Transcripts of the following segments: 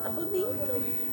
Tá bonito.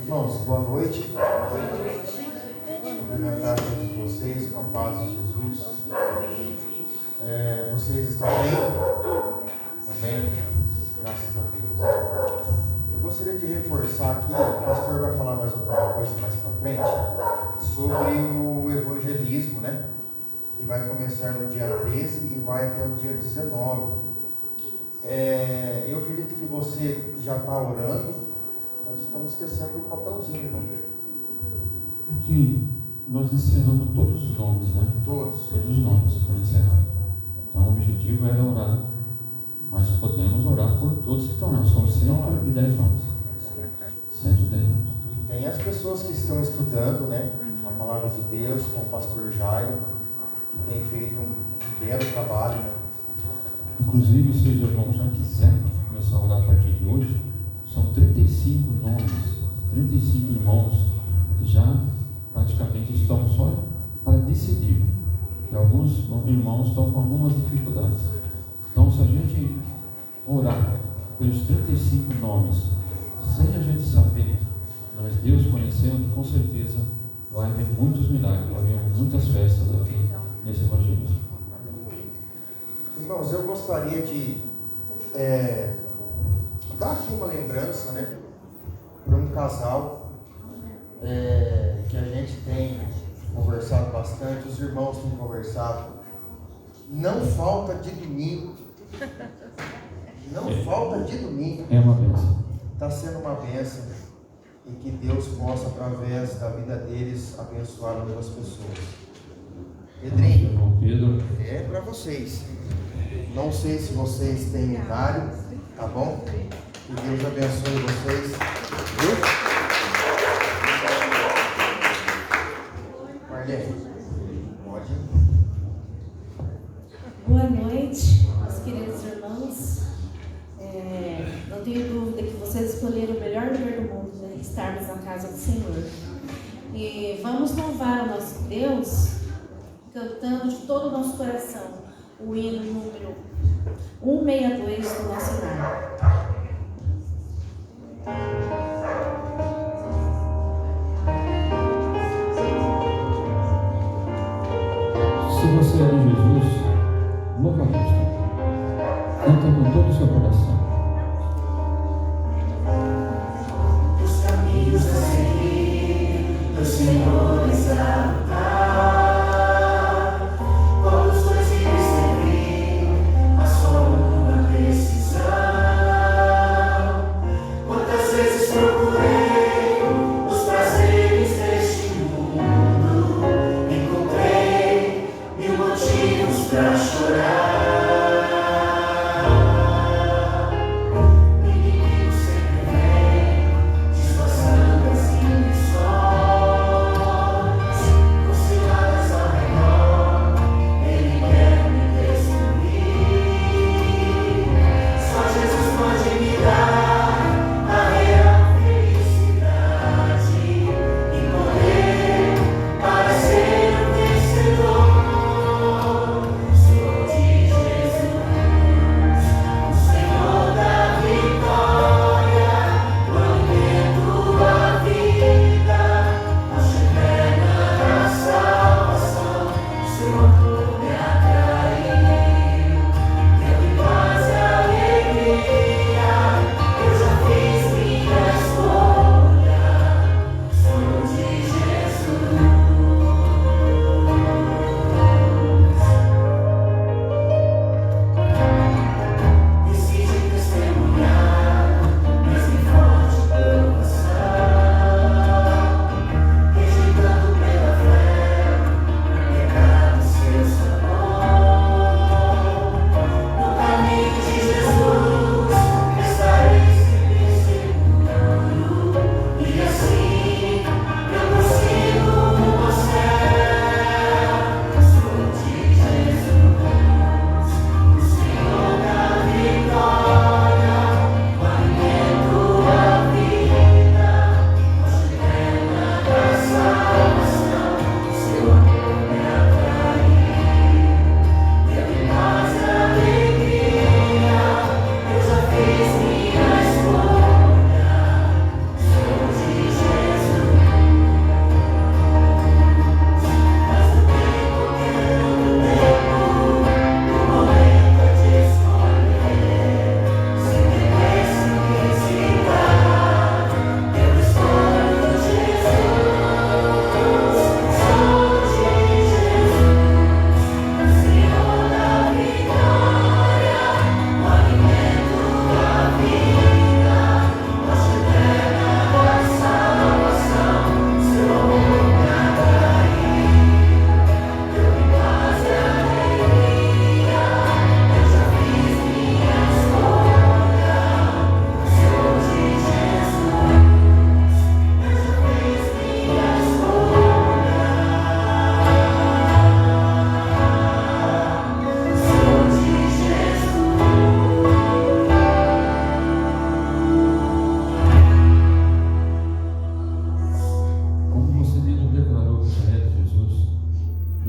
Irmãos, boa noite. Cumprimentar todos vocês com a paz de Jesus. Vocês estão bem? Amém? Graças a Deus. Eu gostaria de reforçar aqui, o pastor vai falar mais alguma coisa mais para frente, sobre o evangelismo, né? Que vai começar no dia 13 e vai até o dia 19. Eu acredito que você já está orando. Nós estamos esquecendo do papelzinho, irmão. Aqui nós encerramos todos os nomes, né? Todos os nomes para encerrar. Então o objetivo era orar, mas podemos orar por todos que estão lá. São 110 nomes. 110 nomes. E tem as pessoas que estão estudando, né? A palavra de Deus com o pastor Jairo, que tem feito um belo trabalho, né? Inclusive, se os irmãos já quiserem começar a orar a partir de hoje, são 35 nomes, 35 irmãos que já praticamente estão só para decidir. E alguns irmãos estão com algumas dificuldades. Então, se a gente orar pelos 35 nomes, sem a gente saber, mas Deus conhecendo, com certeza vai haver muitos milagres, vai haver muitas festas aqui nesse evangelismo. Irmãos, eu gostaria de dar aqui uma lembrança, né, para um casal que a gente tem conversado bastante, os irmãos têm conversado. Não falta de domingo. Não falta de domingo. É uma bênção. Está sendo uma bênção e que Deus possa, através da vida deles, abençoar outras pessoas. Pedrinho, Irmão Pedro, é para vocês. Não sei se vocês têm horário, tá bom? Que Deus abençoe vocês. Viu? Marlene, pode. Boa noite, meus queridos irmãos. Não tenho dúvida que vocês escolheram o melhor lugar do mundo, né? Estarmos na casa do Senhor. E vamos louvar o nosso Deus, cantando de todo o nosso coração o hino número 162 do nosso lar. se você é de Jesus, louva a Deus. Canta com todo o seu coração. Os caminhos a seguir, do Senhor exaltar. Todos dois que servir, a só uma decisão. Quantas vezes procurei os prazeres deste mundo, encontrei mil motivos para chorar.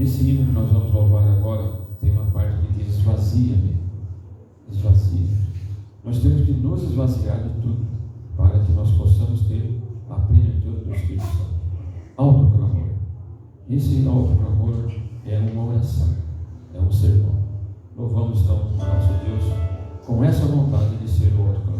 Nesse hino que nós vamos louvar agora, tem uma parte que diz esvazia-me, esvazia. Nós temos que nos esvaziar de tudo, para que nós possamos ter a plenitude do Espírito Santo. Autoclamor. Esse autoclamor é uma oração, é um sermão. Louvamos então o nosso Deus com essa vontade de ser o autoclamor.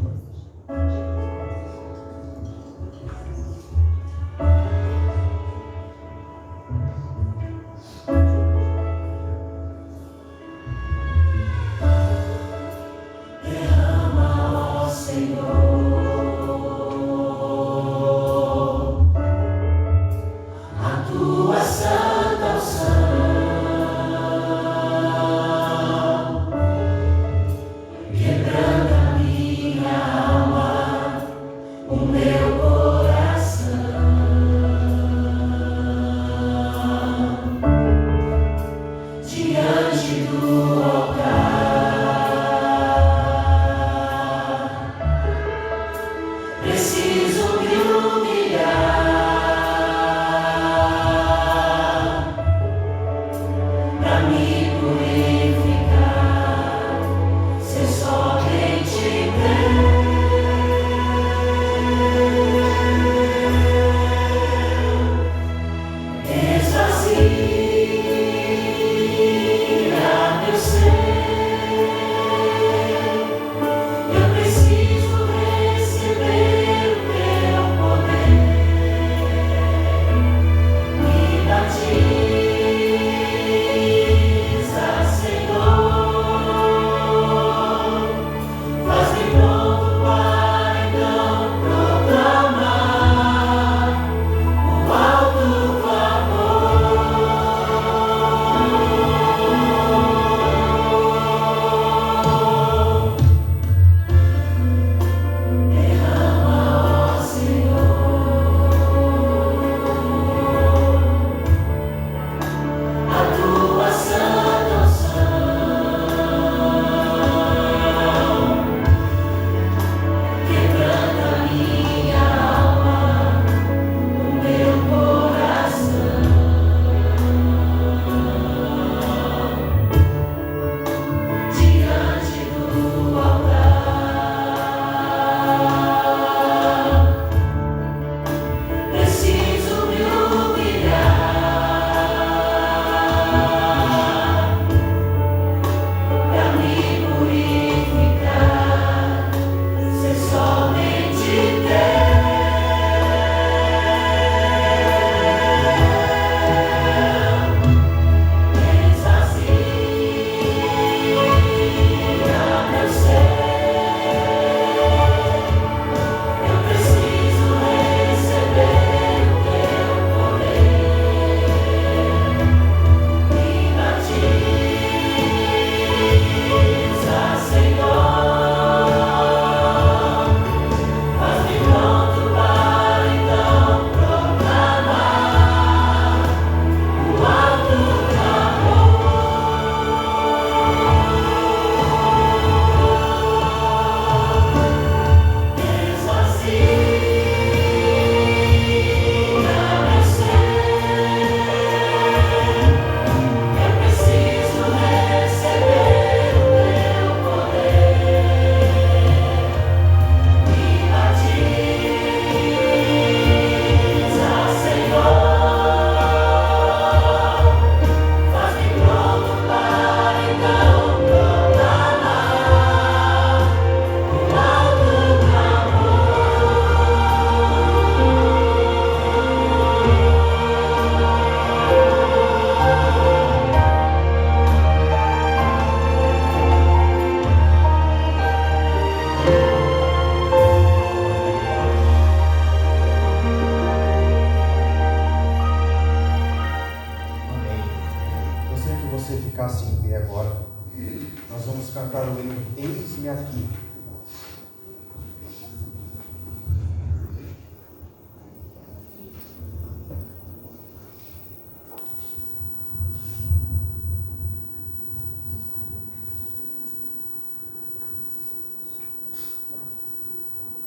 cantar o hino Eis-me Aqui.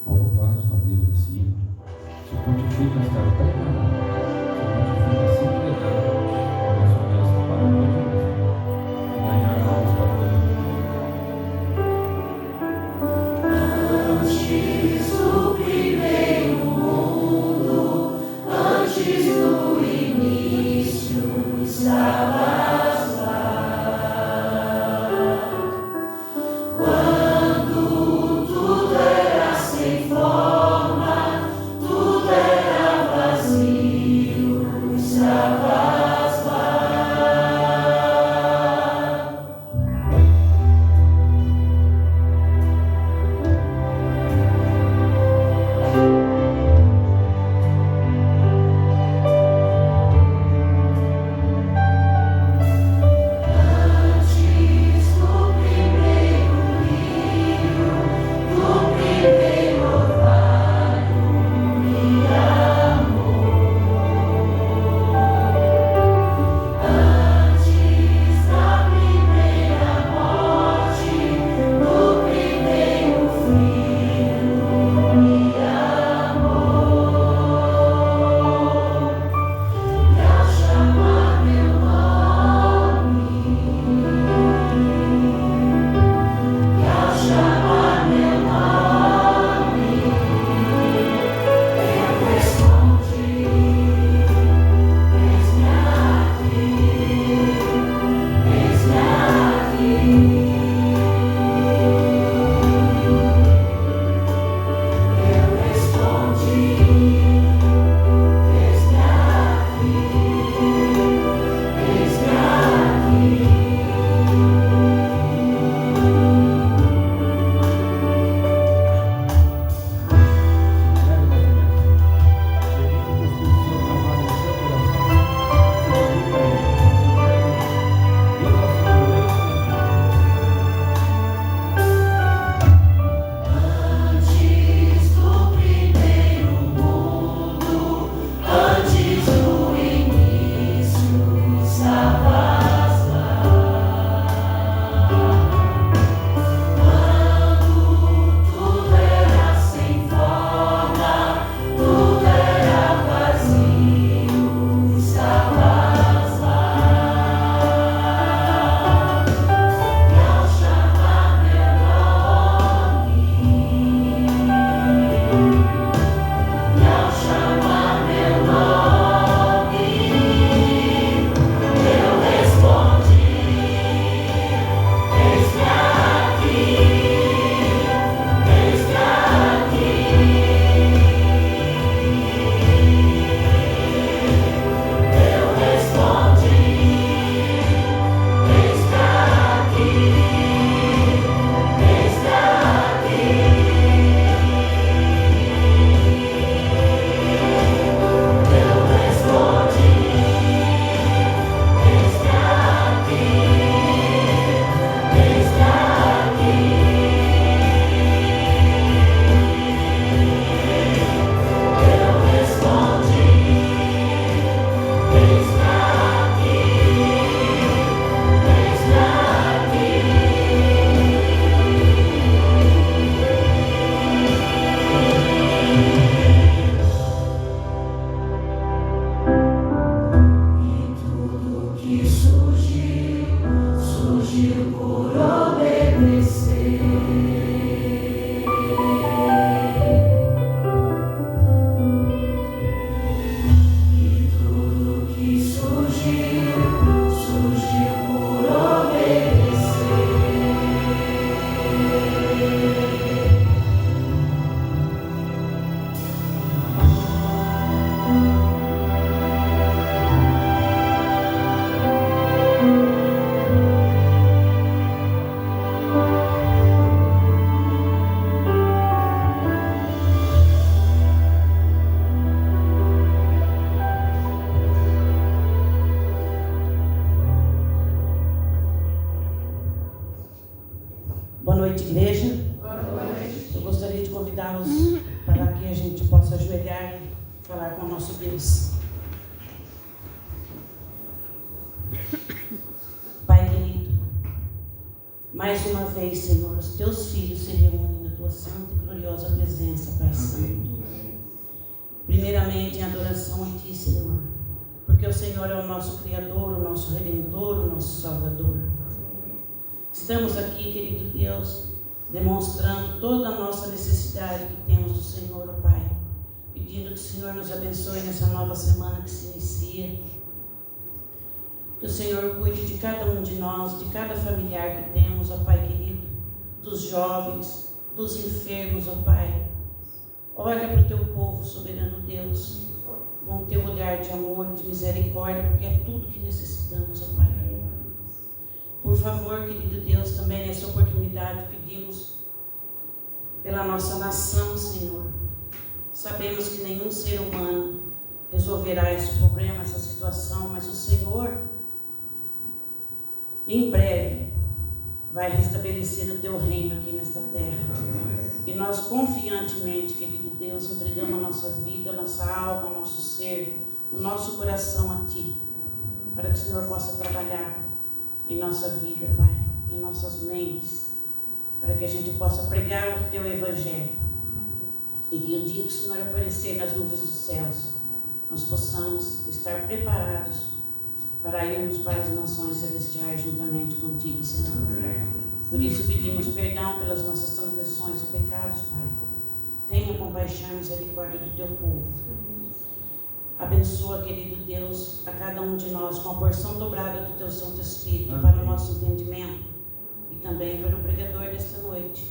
Ao louvares a Deus desse hino, se purifica estar preparado, se purifica se entregar ao nosso mestre Boa noite, igreja. Boa noite. Eu gostaria de convidá-los para que a gente possa ajoelhar e falar com o nosso Deus. Pai querido, mais uma vez, Senhor, os teus filhos se reúnem na tua santa e gloriosa presença, Pai Santo. Primeiramente, em adoração a Ti, Senhor, porque o Senhor é o nosso Criador, o nosso Redentor, o nosso Salvador. Estamos aqui, querido Deus, demonstrando toda a nossa necessidade que temos do Senhor, ó Pai, pedindo que o Senhor nos abençoe nessa nova semana que se inicia, que o Senhor cuide de cada um de nós, de cada familiar que temos, ó Pai querido, dos jovens, dos enfermos, ó Pai. Olha para o teu povo, soberano Deus, com o teu olhar de amor, de misericórdia, porque é tudo que necessitamos, ó Pai. Por favor, querido Deus, também nessa oportunidade pedimos pela nossa nação, Senhor. Sabemos que nenhum ser humano resolverá esse problema, essa situação, mas o Senhor, em breve, vai restabelecer o teu reino aqui nesta terra. E nós confiantemente, querido Deus, entregamos a nossa vida, a nossa alma, o nosso ser, o nosso coração a Ti, para que o Senhor possa trabalhar em nossa vida, Pai, em nossas mentes, para que a gente possa pregar o Teu Evangelho. E que o dia que o Senhor aparecer nas nuvens dos céus, nós possamos estar preparados para irmos para as mansões celestiais juntamente contigo, Senhor. Por isso pedimos perdão pelas nossas transgressões e pecados, Pai. Tenha compaixão e misericórdia do Teu povo. Abençoa, querido Deus, a cada um de nós com a porção dobrada do Teu Santo Espírito para o nosso entendimento e também para o pregador desta noite.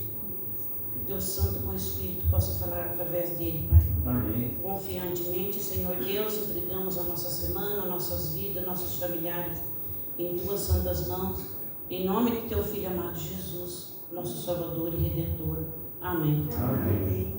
Que o Teu Santo com o Espírito possa falar através dele, Pai. Amém. Confiantemente, Senhor Deus, entregamos a nossa semana, nossas vidas, nossos familiares em Tuas santas mãos, em nome de Teu Filho amado Jesus, nosso Salvador e Redentor. Amém. Amém.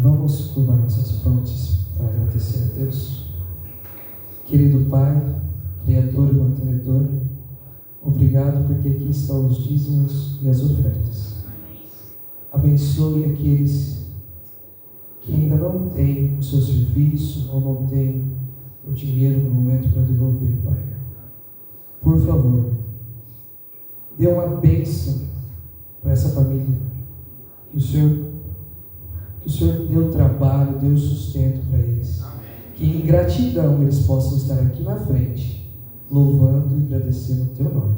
Vamos curvar nossas frontes para agradecer a Deus. Querido Pai, Criador e mantenedor, obrigado porque aqui estão os dízimos e as ofertas. Abençoe aqueles que ainda não têm o seu serviço ou não têm o dinheiro no momento para devolver, Pai. Por favor, dê uma bênção para essa família. Que o Senhor dê o trabalho, dê o sustento para eles. Que em gratidão eles possam estar aqui na frente, louvando e agradecendo o Teu nome.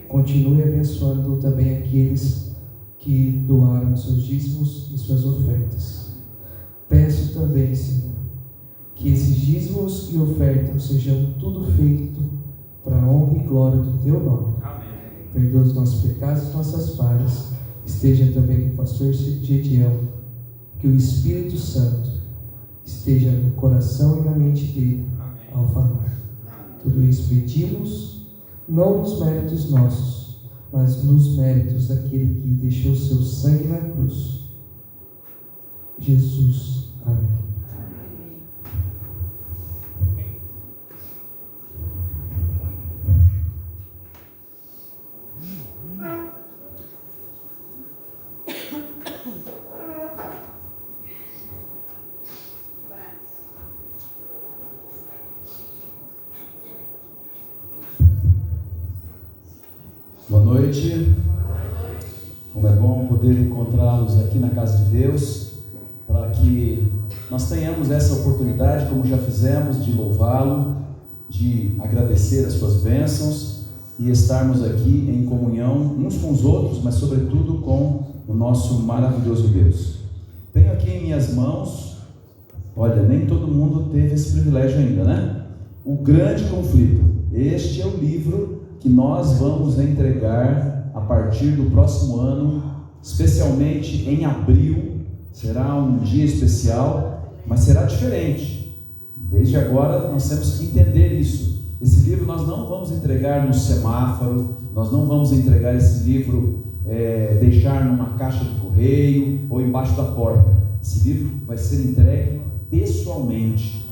Continue abençoando também aqueles que doaram seus dízimos e suas ofertas. Peço também, Senhor, que esses dízimos e ofertas sejam tudo feito para a honra e glória do Teu nome. Perdoa os nossos pecados e nossas falhas. Esteja também com o pastor Gediel, que o Espírito Santo esteja no coração e na mente dele ao falar. Tudo isso pedimos, não nos méritos nossos, mas nos méritos daquele que deixou seu sangue na cruz. Jesus. Amém. Boa noite. Como é bom poder encontrá-los aqui na casa de Deus, para que nós tenhamos essa oportunidade, como já fizemos, de louvá-lo, de agradecer as suas bênçãos e estarmos aqui em comunhão uns com os outros, mas sobretudo com o nosso maravilhoso Deus. Tenho aqui em minhas mãos, olha, nem todo mundo teve esse privilégio ainda, né? O Grande Conflito. Este é o livro que nós vamos entregar a partir do próximo ano, especialmente em abril. Será um dia especial, mas será diferente. Desde agora nós temos que entender isso. Esse livro nós não vamos entregar no semáforo, nós não vamos entregar esse livro, deixar numa caixa de correio ou embaixo da porta. Esse livro vai ser entregue pessoalmente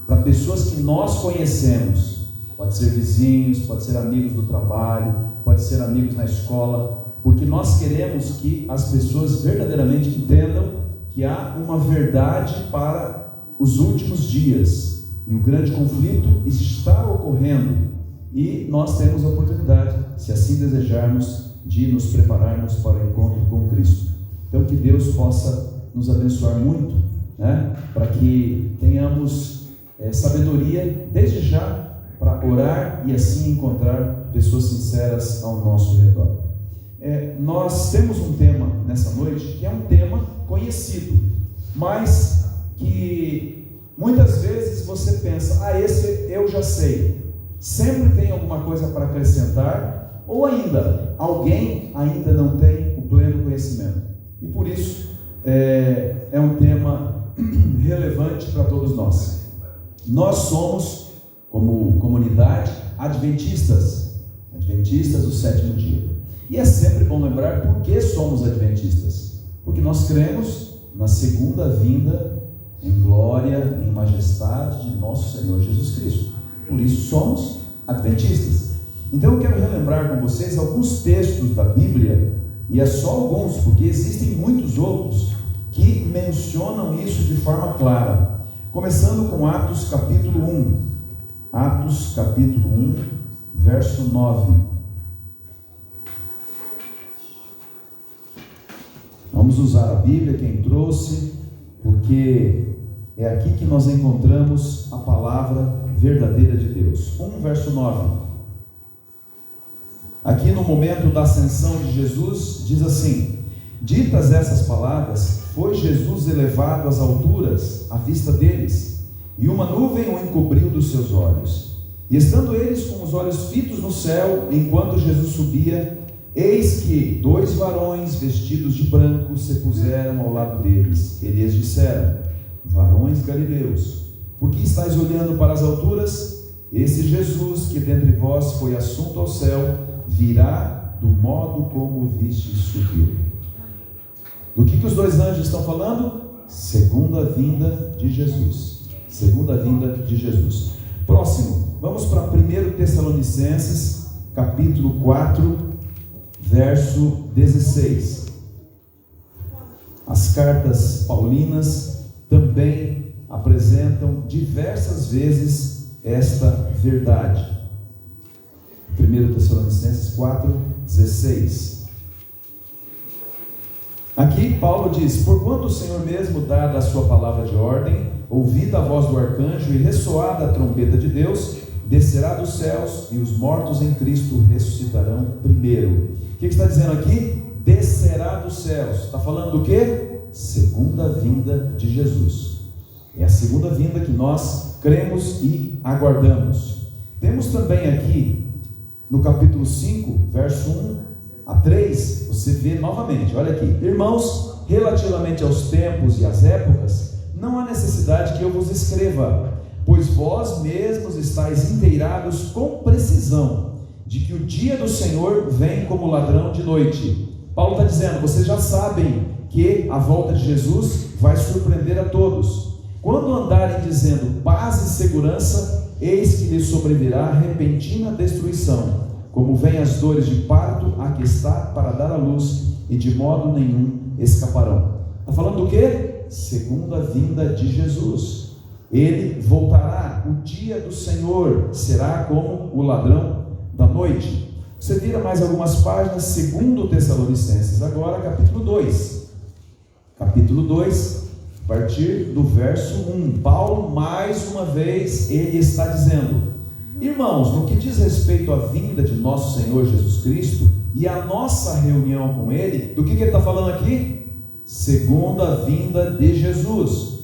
para pessoas que nós conhecemos. Pode ser vizinhos, pode ser amigos do trabalho, pode ser amigos na escola, porque nós queremos que as pessoas verdadeiramente entendam que há uma verdade para os últimos dias, e o grande conflito está ocorrendo, e nós temos a oportunidade, se assim desejarmos, de nos prepararmos para o encontro com Cristo. Então que Deus possa nos abençoar muito, né? Para que tenhamos sabedoria desde já, para orar e assim encontrar pessoas sinceras ao nosso redor. Nós temos um tema nessa noite que é um tema conhecido, mas que muitas vezes você pensa, esse eu já sei. Sempre tem alguma coisa para acrescentar, ou ainda, alguém ainda não tem o pleno conhecimento. E por isso, é um tema relevante para todos nós. Nós somos, como comunidade, adventistas do sétimo dia. E é sempre bom lembrar por que somos adventistas. Porque nós cremos na segunda vinda em glória, em majestade de nosso Senhor Jesus Cristo. Por isso somos adventistas. Então eu quero relembrar com vocês alguns textos da Bíblia, e é só alguns, porque existem muitos outros que mencionam isso de forma clara. Começando com Atos capítulo 1. Atos capítulo 1, verso 9. Vamos usar a Bíblia, quem trouxe, porque é aqui que nós encontramos a palavra verdadeira de Deus. 1, verso 9. Aqui no momento da ascensão de Jesus, diz assim: ditas essas palavras, foi Jesus elevado às alturas à vista deles, e uma nuvem o encobriu dos seus olhos. E estando eles com os olhos fitos no céu, enquanto Jesus subia, eis que 2 varões vestidos de branco se puseram ao lado deles. Eles disseram: varões galileus, por que estáis olhando para as alturas? Esse Jesus que dentre vós foi assunto ao céu, virá do modo como o vistes subir. Do que os 2 anjos estão falando? Segunda vinda de Jesus. Segunda vinda de Jesus. Próximo, vamos para 1 Tessalonicenses, capítulo 4, verso 16. As cartas paulinas também apresentam diversas vezes esta verdade. 1 Tessalonicenses 4, 16. Aqui Paulo diz: porquanto o Senhor mesmo, dada a sua palavra de ordem, ouvida a voz do arcanjo e ressoada a trombeta de Deus, descerá dos céus, e os mortos em Cristo ressuscitarão primeiro. O que está dizendo aqui? Descerá dos céus. Está falando do quê? Segunda vinda de Jesus. É a segunda vinda que nós cremos e aguardamos. Temos também aqui no capítulo 5, verso 1 a 3, você vê novamente, olha aqui: irmãos, relativamente aos tempos e às épocas, não há necessidade que eu vos escreva, pois vós mesmos estáis inteirados com precisão de que o dia do Senhor vem como ladrão de noite. Paulo está dizendo, vocês já sabem que a volta de Jesus vai surpreender a todos. Quando andarem dizendo paz e segurança, eis que lhes sobrevirá repentina destruição, como vêm as dores de parto a que está para dar à luz, e de modo nenhum escaparão. Está falando do quê? Segunda vinda de Jesus. Ele voltará, o dia do Senhor será como o ladrão da noite. Você vira mais algumas páginas, 2 Tessalonicenses, agora capítulo 2. Capítulo 2, a partir do verso 1. Paulo, mais uma vez, ele está dizendo: irmãos, no que diz respeito à vinda de nosso Senhor Jesus Cristo e a nossa reunião com Ele, do que ele está falando aqui? Segunda vinda de Jesus.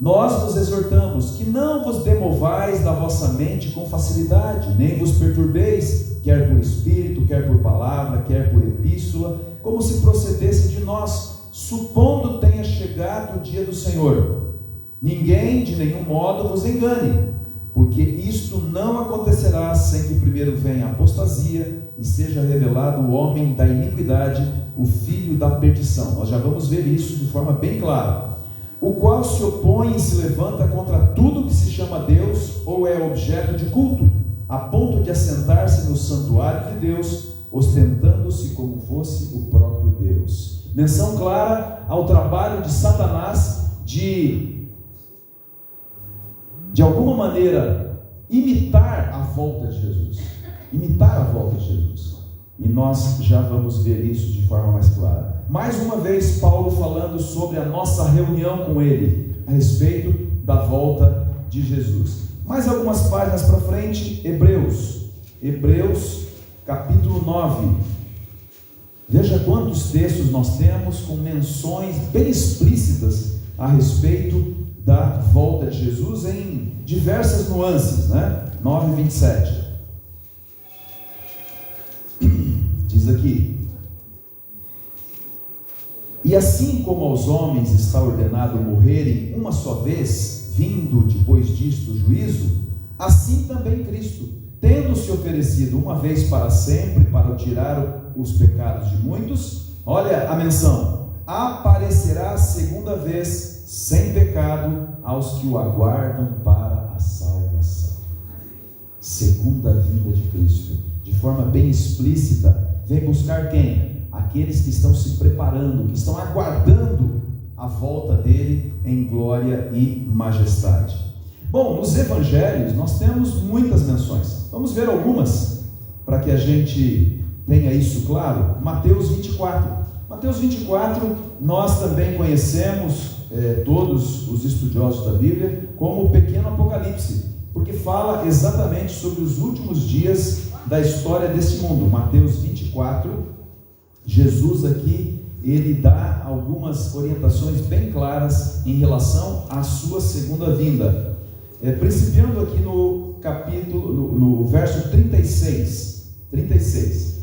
Nós vos exortamos que não vos demovais da vossa mente com facilidade, nem vos perturbeis, quer por espírito, quer por palavra, quer por epístola, como se procedesse de nós, supondo tenha chegado o dia do Senhor. Ninguém de nenhum modo vos engane, porque isto não acontecerá sem que primeiro venha a apostasia e seja revelado o homem da iniquidade, o filho da perdição. Nós já vamos ver isso de forma bem clara. O qual se opõe e se levanta contra tudo que se chama Deus ou é objeto de culto, a ponto de assentar-se no santuário de Deus, ostentando-se como fosse o próprio Deus. Menção clara ao trabalho de Satanás de alguma maneira imitar a volta de Jesus. Imitar a volta de Jesus. E nós já vamos ver isso de forma mais clara. Mais uma vez Paulo falando sobre a nossa reunião com Ele, a respeito da volta de Jesus. Mais algumas páginas para frente, Hebreus capítulo 9. Veja quantos textos nós temos com menções bem explícitas a respeito da volta de Jesus em diversas nuances, né? 9:27. Diz aqui: e assim como aos homens está ordenado morrerem uma só vez, vindo depois disto o juízo, assim também Cristo, tendo se oferecido uma vez para sempre para tirar os pecados de muitos, olha a menção, aparecerá segunda vez sem pecado aos que o aguardam para a salvação. Segunda vinda de Cristo, de forma bem explícita, vem buscar quem? Aqueles que estão se preparando, que estão aguardando a volta dele em glória e majestade. Bom, nos evangelhos nós temos muitas menções. Vamos ver algumas para que a gente tenha isso claro. Mateus 24. Mateus 24 nós também conhecemos, todos os estudiosos da Bíblia, como o pequeno Apocalipse, porque fala exatamente sobre os últimos dias da história deste mundo. Mateus 24, Jesus aqui, ele dá algumas orientações bem claras em relação à sua segunda vinda. Principiando aqui no capítulo, no verso 36,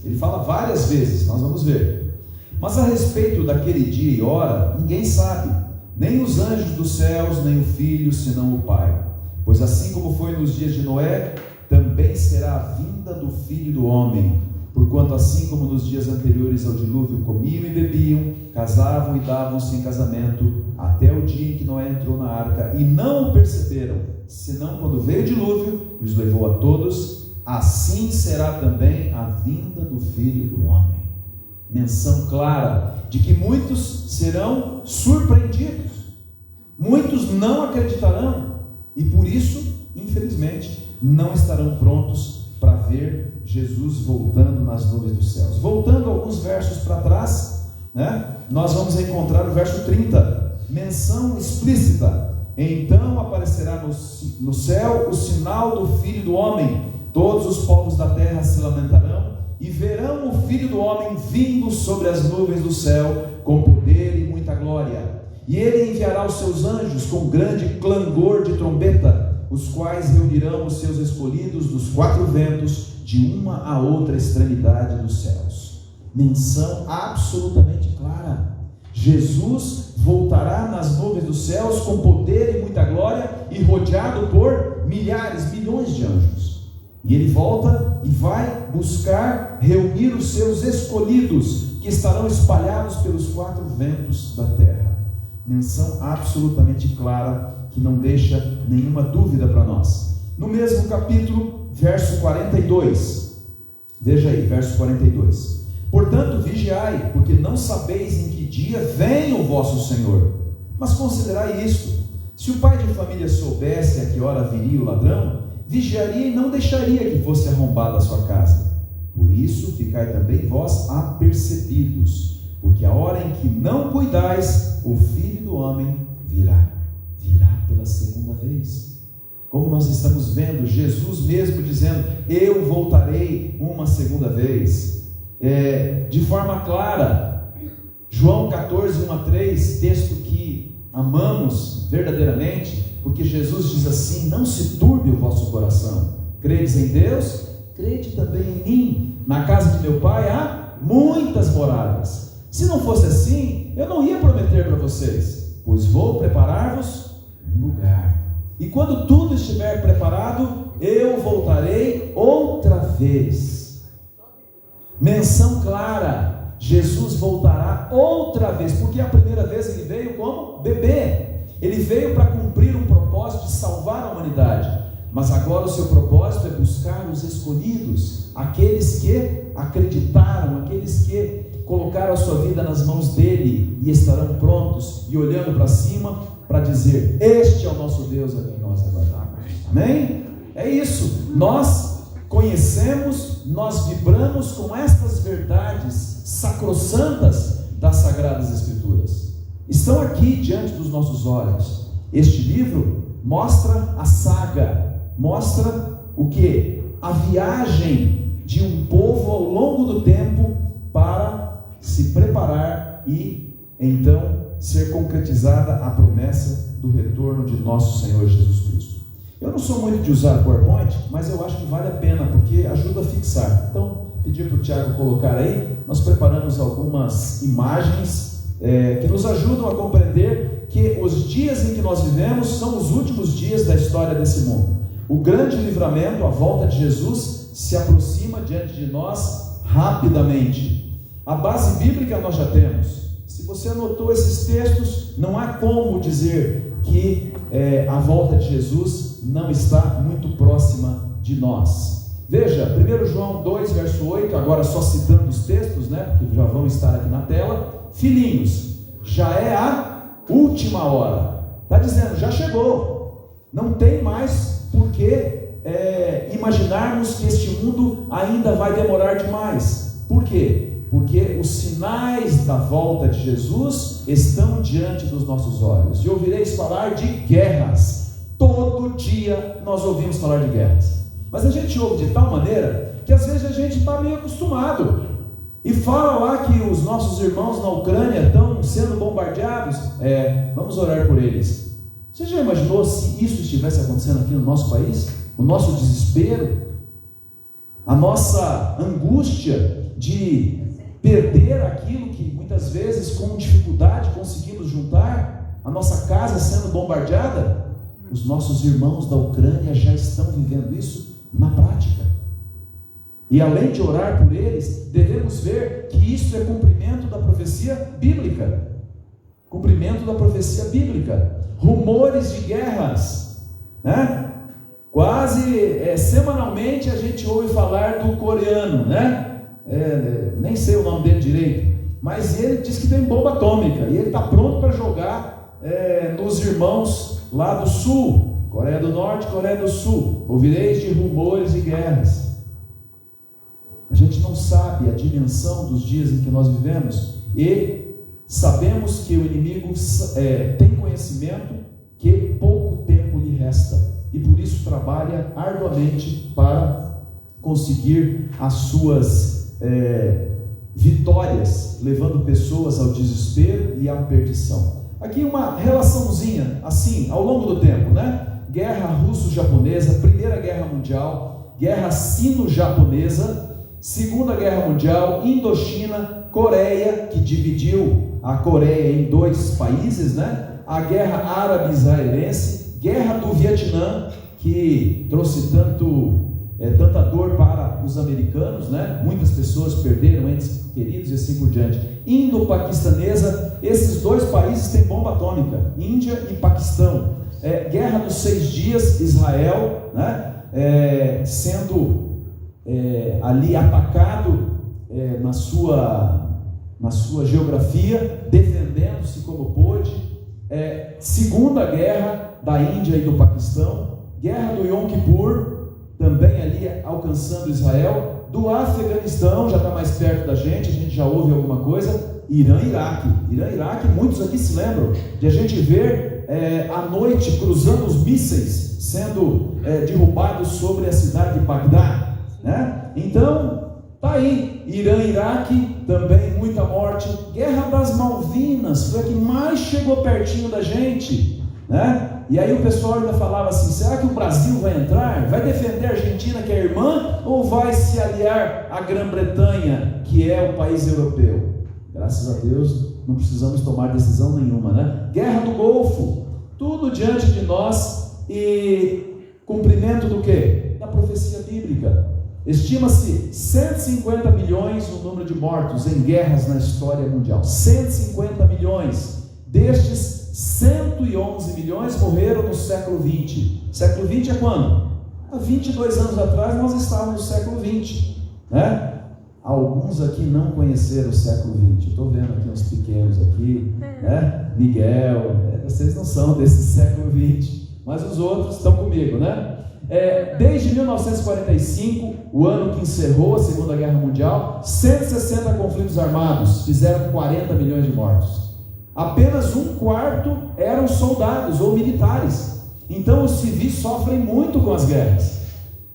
ele fala várias vezes, nós vamos ver. Mas a respeito daquele dia e hora, ninguém sabe, nem os anjos dos céus, nem o Filho, senão o Pai. Pois assim como foi nos dias de Noé, também será a vinda do Filho do Homem. Porquanto assim como nos dias anteriores ao dilúvio comiam e bebiam, casavam e davam-se em casamento, até o dia em que Noé entrou na arca, e não o perceberam, senão quando veio o dilúvio e os levou a todos, assim será também a vinda do Filho do Homem. Menção clara de que muitos serão surpreendidos, muitos não acreditarão, e por isso, infelizmente, não estarão prontos para ver Jesus voltando nas nuvens dos céus. Voltando alguns versos para trás, né, nós vamos encontrar o verso 30, menção explícita: então aparecerá no céu o sinal do Filho do Homem, todos os povos da terra se lamentarão e verão o Filho do Homem vindo sobre as nuvens do céu com poder e muita glória, e ele enviará os seus anjos com grande clangor de trombeta, os quais reunirão os seus escolhidos dos quatro ventos, de uma a outra extremidade dos céus. Menção absolutamente clara. Jesus voltará nas nuvens dos céus com poder e muita glória e rodeado por milhares, milhões de anjos. E ele volta e vai buscar reunir os seus escolhidos, que estarão espalhados pelos 4 ventos da terra. Menção absolutamente clara, que não deixa nenhuma dúvida para nós. No mesmo capítulo, verso 42, veja aí, verso 42. Portanto, vigiai, porque não sabeis em que dia vem o vosso Senhor. Mas considerai isto: se o pai de família soubesse a que hora viria o ladrão, vigiaria e não deixaria que fosse arrombada a sua casa. Por isso, ficai também vós apercebidos, porque a hora em que não cuidais, o Filho do Homem virá pela segunda vez. Como nós estamos vendo, Jesus mesmo dizendo: eu voltarei uma segunda vez. De forma clara, João 14, 1-3, texto que amamos verdadeiramente, porque Jesus diz assim: não se turbe o vosso coração, credes em Deus, crede também em mim. Na casa de meu pai há muitas moradas. Se não fosse assim, eu não ia prometer para vocês, pois vou preparar-vos um lugar. E quando tudo estiver preparado, eu voltarei outra vez. Menção clara: Jesus voltará outra vez, porque a primeira vez ele veio como bebê. Ele veio para cumprir um propósito de salvar a humanidade, mas agora o seu propósito é buscar os escolhidos, aqueles que acreditaram, aqueles que colocaram a sua vida nas mãos dele e estarão prontos e olhando para cima para dizer: este é o nosso Deus a quem nós aguardamos. Amém? É isso. Nós conhecemos, nós vibramos com estas verdades sacrossantas das Sagradas Escrituras. Estão aqui diante dos nossos olhos. Este livro mostra a saga, mostra o que? A viagem de um povo ao longo do tempo para se preparar e então ser concretizada a promessa do retorno de nosso Senhor Jesus Cristo. Eu não sou muito de usar PowerPoint, mas eu acho que vale a pena, porque ajuda a fixar. Então, pedir para o Tiago colocar aí, nós preparamos algumas imagens que nos ajudam a compreender que os dias em que nós vivemos são os últimos dias da história desse mundo. O grande livramento, a volta de Jesus, se aproxima diante de nós rapidamente. A base bíblica nós já temos. Se você anotou esses textos, não há como dizer que a volta de Jesus não está muito próxima de nós. Veja, 1 João 2, verso 8, agora só citando os textos, né, porque já vão estar aqui na tela. Filhinhos, já é a última hora. Está dizendo, já chegou. Não tem mais por que imaginarmos que este mundo ainda vai demorar demais. Por quê? Porque os sinais da volta de Jesus estão diante dos nossos olhos. E ouvireis falar de guerras. Todo dia nós ouvimos falar de guerras. Mas a gente ouve de tal maneira que às vezes a gente está meio acostumado. E fala lá que os nossos irmãos na Ucrânia estão sendo bombardeados. Vamos orar por eles. Você já imaginou se isso estivesse acontecendo aqui no nosso país? O nosso desespero, a nossa angústia de perder aquilo que muitas vezes com dificuldade conseguimos juntar, a nossa casa sendo bombardeada. Os nossos irmãos da Ucrânia já estão vivendo isso na prática. E além de orar por eles, devemos ver que isso é cumprimento da profecia bíblica. Cumprimento da profecia bíblica. Rumores de guerras, né? Quase semanalmente a gente ouve falar do coreano, né? Nem sei o nome dele direito, mas ele diz que tem bomba atômica e ele está pronto para jogar nos irmãos lá do sul, Coreia do Norte, Coreia do Sul. Ouvireis de rumores de guerras. A gente não sabe a dimensão dos dias em que nós vivemos e sabemos que o inimigo tem conhecimento que pouco tempo lhe resta e por isso trabalha arduamente para conseguir as suas vitórias, levando pessoas ao desespero e à perdição. Aqui uma relaçãozinha assim, ao longo do tempo, né? Guerra russo-japonesa, Primeira Guerra Mundial, Guerra sino-japonesa, Segunda Guerra Mundial, Indochina, Coreia, que dividiu a Coreia em 2 países, né? A Guerra Árabe-Israelense, Guerra do Vietnã, que trouxe tanta dor para os americanos, né? Muitas pessoas perderam entes queridos e assim por diante. Indo-Paquistanesa, esses 2 países têm bomba atômica, Índia e Paquistão. Guerra dos 6 dias, Israel, né? Sendo ali atacado na sua geografia, defendendo-se como pôde. Segunda Guerra da Índia e do Paquistão, Guerra do Yom Kippur, também ali alcançando Israel. Do Afeganistão, já está mais perto da gente já ouve alguma coisa. Irã e Iraque, muitos aqui se lembram de a gente ver à noite cruzando os mísseis sendo derrubados sobre a cidade de Bagdá, né? Então, tá aí, Irã e Iraque, também muita morte. Guerra das Malvinas, foi a que mais chegou pertinho da gente, né? E aí o pessoal ainda falava assim: será que o Brasil vai entrar? Vai defender a Argentina, que é irmã, ou vai se aliar à Grã-Bretanha, que é o país europeu? Graças a Deus não precisamos tomar decisão nenhuma, né? Guerra do Golfo, tudo diante de nós, e cumprimento do quê? Da profecia bíblica. Estima-se 150 milhões o número de mortos em guerras na história mundial. 150 milhões. Destes, 111 milhões morreram no século XX. Século XX é quando? Há 22 anos atrás nós estávamos no século XX, né? Alguns aqui não conheceram o século XX. Estou vendo aqui uns pequenos aqui, né? Miguel, vocês não são desse século XX, mas os outros estão comigo, né? Desde 1945, o ano que encerrou a Segunda Guerra Mundial, 160 conflitos armados fizeram 40 milhões de mortos. Apenas 1/4 eram soldados ou militares. Então os civis sofrem muito com as guerras.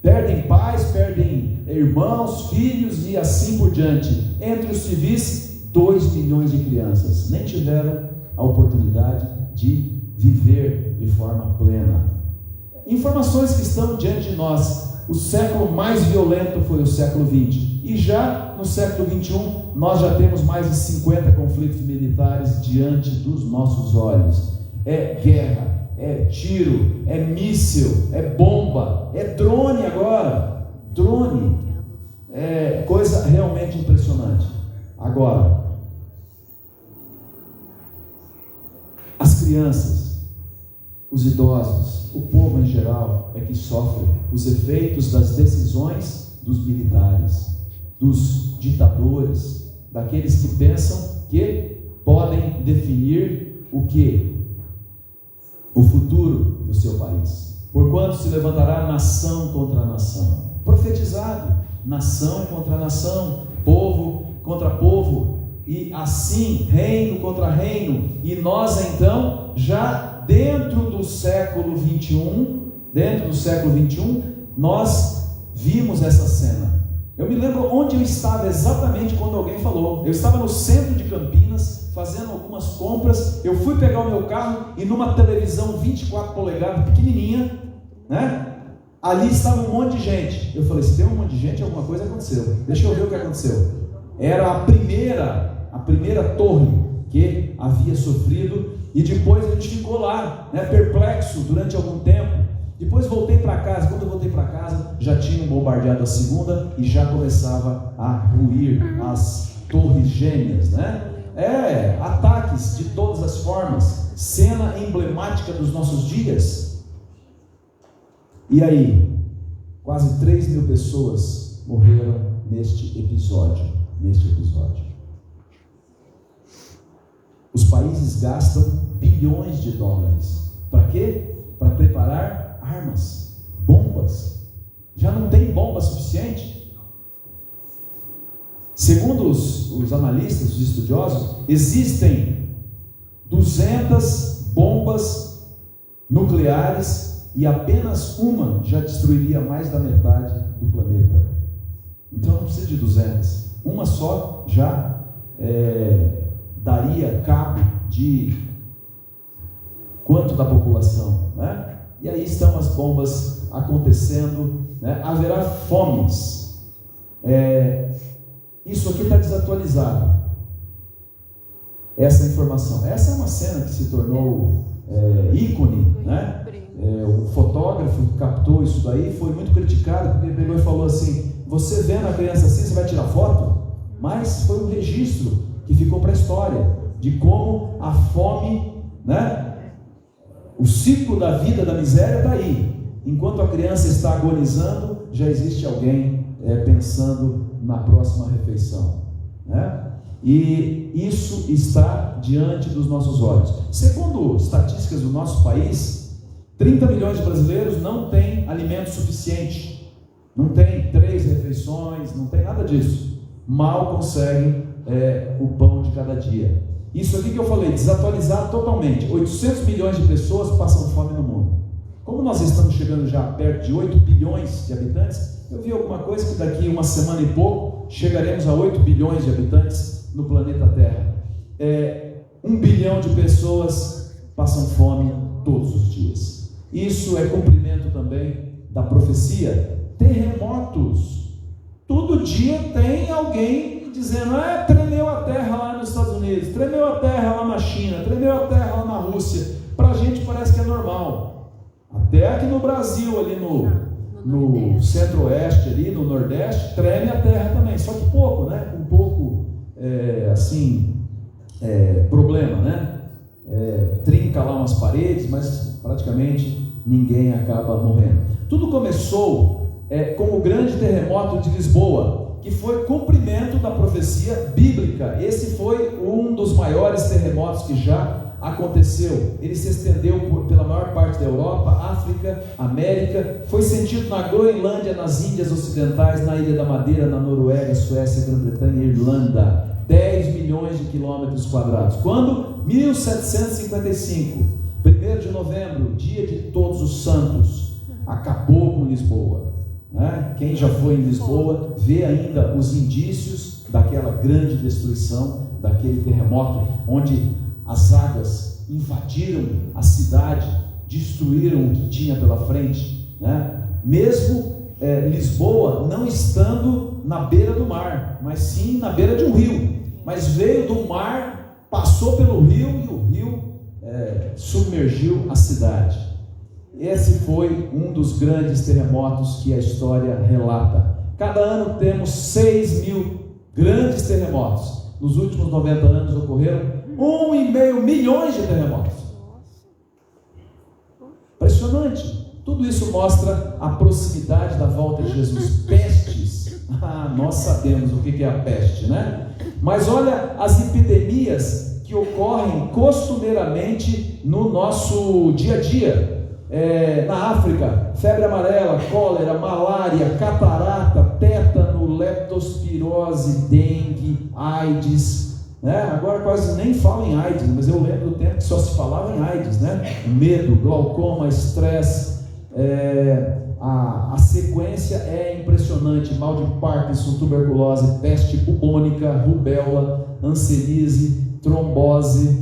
Perdem pais, perdem irmãos, filhos e assim por diante. Entre os civis, 2 milhões de crianças nem tiveram a oportunidade de viver de forma plena. Informações que estão diante de nós. O século mais violento foi o século XX. E já no século XXI, nós já temos mais de 50 conflitos militares diante dos nossos olhos. É guerra, é tiro, é míssil, é bomba, é drone agora. Drone. É coisa realmente impressionante. Agora, as crianças, os idosos, o povo em geral é que sofre os efeitos das decisões dos militares, dos ditadores, daqueles que pensam que podem definir o que? O futuro do seu país. Porquanto se levantará nação contra nação. Profetizado, nação contra nação, povo contra povo, e assim reino contra reino. E nós então, já dentro do século XXI, nós vimos essa cena. Eu me lembro onde eu estava exatamente quando alguém falou. Eu estava no centro de Campinas, fazendo algumas compras. Eu fui pegar o meu carro e numa televisão 24 polegadas, pequenininha, né? Ali estava um monte de gente. Eu falei, se tem um monte de gente, alguma coisa aconteceu. Deixa eu ver o que aconteceu. Era a primeira torre que havia sofrido. E depois a gente ficou lá, né, perplexo durante algum tempo. Depois voltei para casa. Quando eu voltei para casa, já tinham bombardeado a segunda e já começava a ruir as torres gêmeas, né? Ataques de todas as formas. Cena emblemática dos nossos dias. E aí, quase 3 mil pessoas morreram neste episódio. Os países gastam bilhões de dólares. Para quê? Para preparar armas, bombas. Já não tem bomba suficiente? Segundo os analistas, os estudiosos, existem 200 bombas nucleares e apenas uma já destruiria mais da metade do planeta. Então não precisa de 200. Uma só já daria cabo de quanto da população, né? E aí estão as bombas acontecendo, né? Haverá fomes Isso aqui está desatualizado. Essa informação. Essa é uma cena que se tornou ícone, né? O fotógrafo que captou isso daí foi muito criticado, porque ele pegou e falou assim: você vendo a criança assim, você vai tirar foto? Mas foi um registro que ficou para a história de como a fome, né? O ciclo da vida, da miséria está aí. Enquanto a criança está agonizando, já existe alguém pensando na próxima refeição, né? E isso está diante dos nossos olhos. Segundo estatísticas do nosso país, 30 milhões de brasileiros não têm alimento suficiente, não tem 3 refeições, não tem nada disso, mal conseguem o pão de cada dia. Isso aqui que eu falei, desatualizado totalmente. 800 milhões de pessoas passam fome no mundo. Como nós estamos chegando já perto de 8 bilhões de habitantes, eu vi alguma coisa que daqui uma semana e pouco chegaremos a 8 bilhões de habitantes no planeta Terra. 1 bilhão de pessoas passam fome todos os dias. Isso é cumprimento também da profecia. Terremotos. Todo dia tem alguém dizendo: tremeu a terra lá nos Estados Unidos, tremeu a terra lá na China, tremeu a terra lá na Rússia. Para a gente parece que é normal. Até aqui no Brasil, ali no centro-oeste, ali no nordeste, treme a terra também, só que pouco, né? Com pouco, problema, né? Trinca lá umas paredes, mas praticamente ninguém acaba morrendo. Tudo começou com o grande terremoto de Lisboa, que foi cumprimento da profecia bíblica. Esse foi um dos maiores terremotos que já aconteceu. Ele se estendeu pela maior parte da Europa, África, América, foi sentido na Groenlândia, nas Índias Ocidentais, na Ilha da Madeira, na Noruega, Suécia, Grã-Bretanha e Irlanda. 10 milhões de quilômetros quadrados. Quando? 1755, 1º de novembro, dia de Todos os Santos, acabou com Lisboa, né? Quem já foi em Lisboa vê ainda os indícios daquela grande destruição, daquele terremoto, onde as águas invadiram a cidade, destruíram o que tinha pela frente, né? Mesmo Lisboa não estando na beira do mar, mas sim na beira de um rio, mas veio do mar, passou pelo rio e o rio submergiu a cidade. Esse foi um dos grandes terremotos que a história relata. Cada ano temos 6.000 grandes terremotos. Nos últimos 90 anos ocorreram 1,5 milhões de terremotos. Impressionante. Tudo isso mostra a proximidade da volta de Jesus. Pestes. Nós sabemos o que é a peste, né? Mas olha as epidemias que ocorrem costumeiramente no nosso dia a dia. Na África, febre amarela, cólera, malária, catarata, tétano, leptospirose, dengue, AIDS, né? Agora quase nem falam em AIDS, mas eu lembro do tempo que só se falava em AIDS, né? Medo, glaucoma, estresse. A sequência é impressionante: mal de Parkinson, tuberculose, peste bubônica, rubéola, hanseníase, trombose,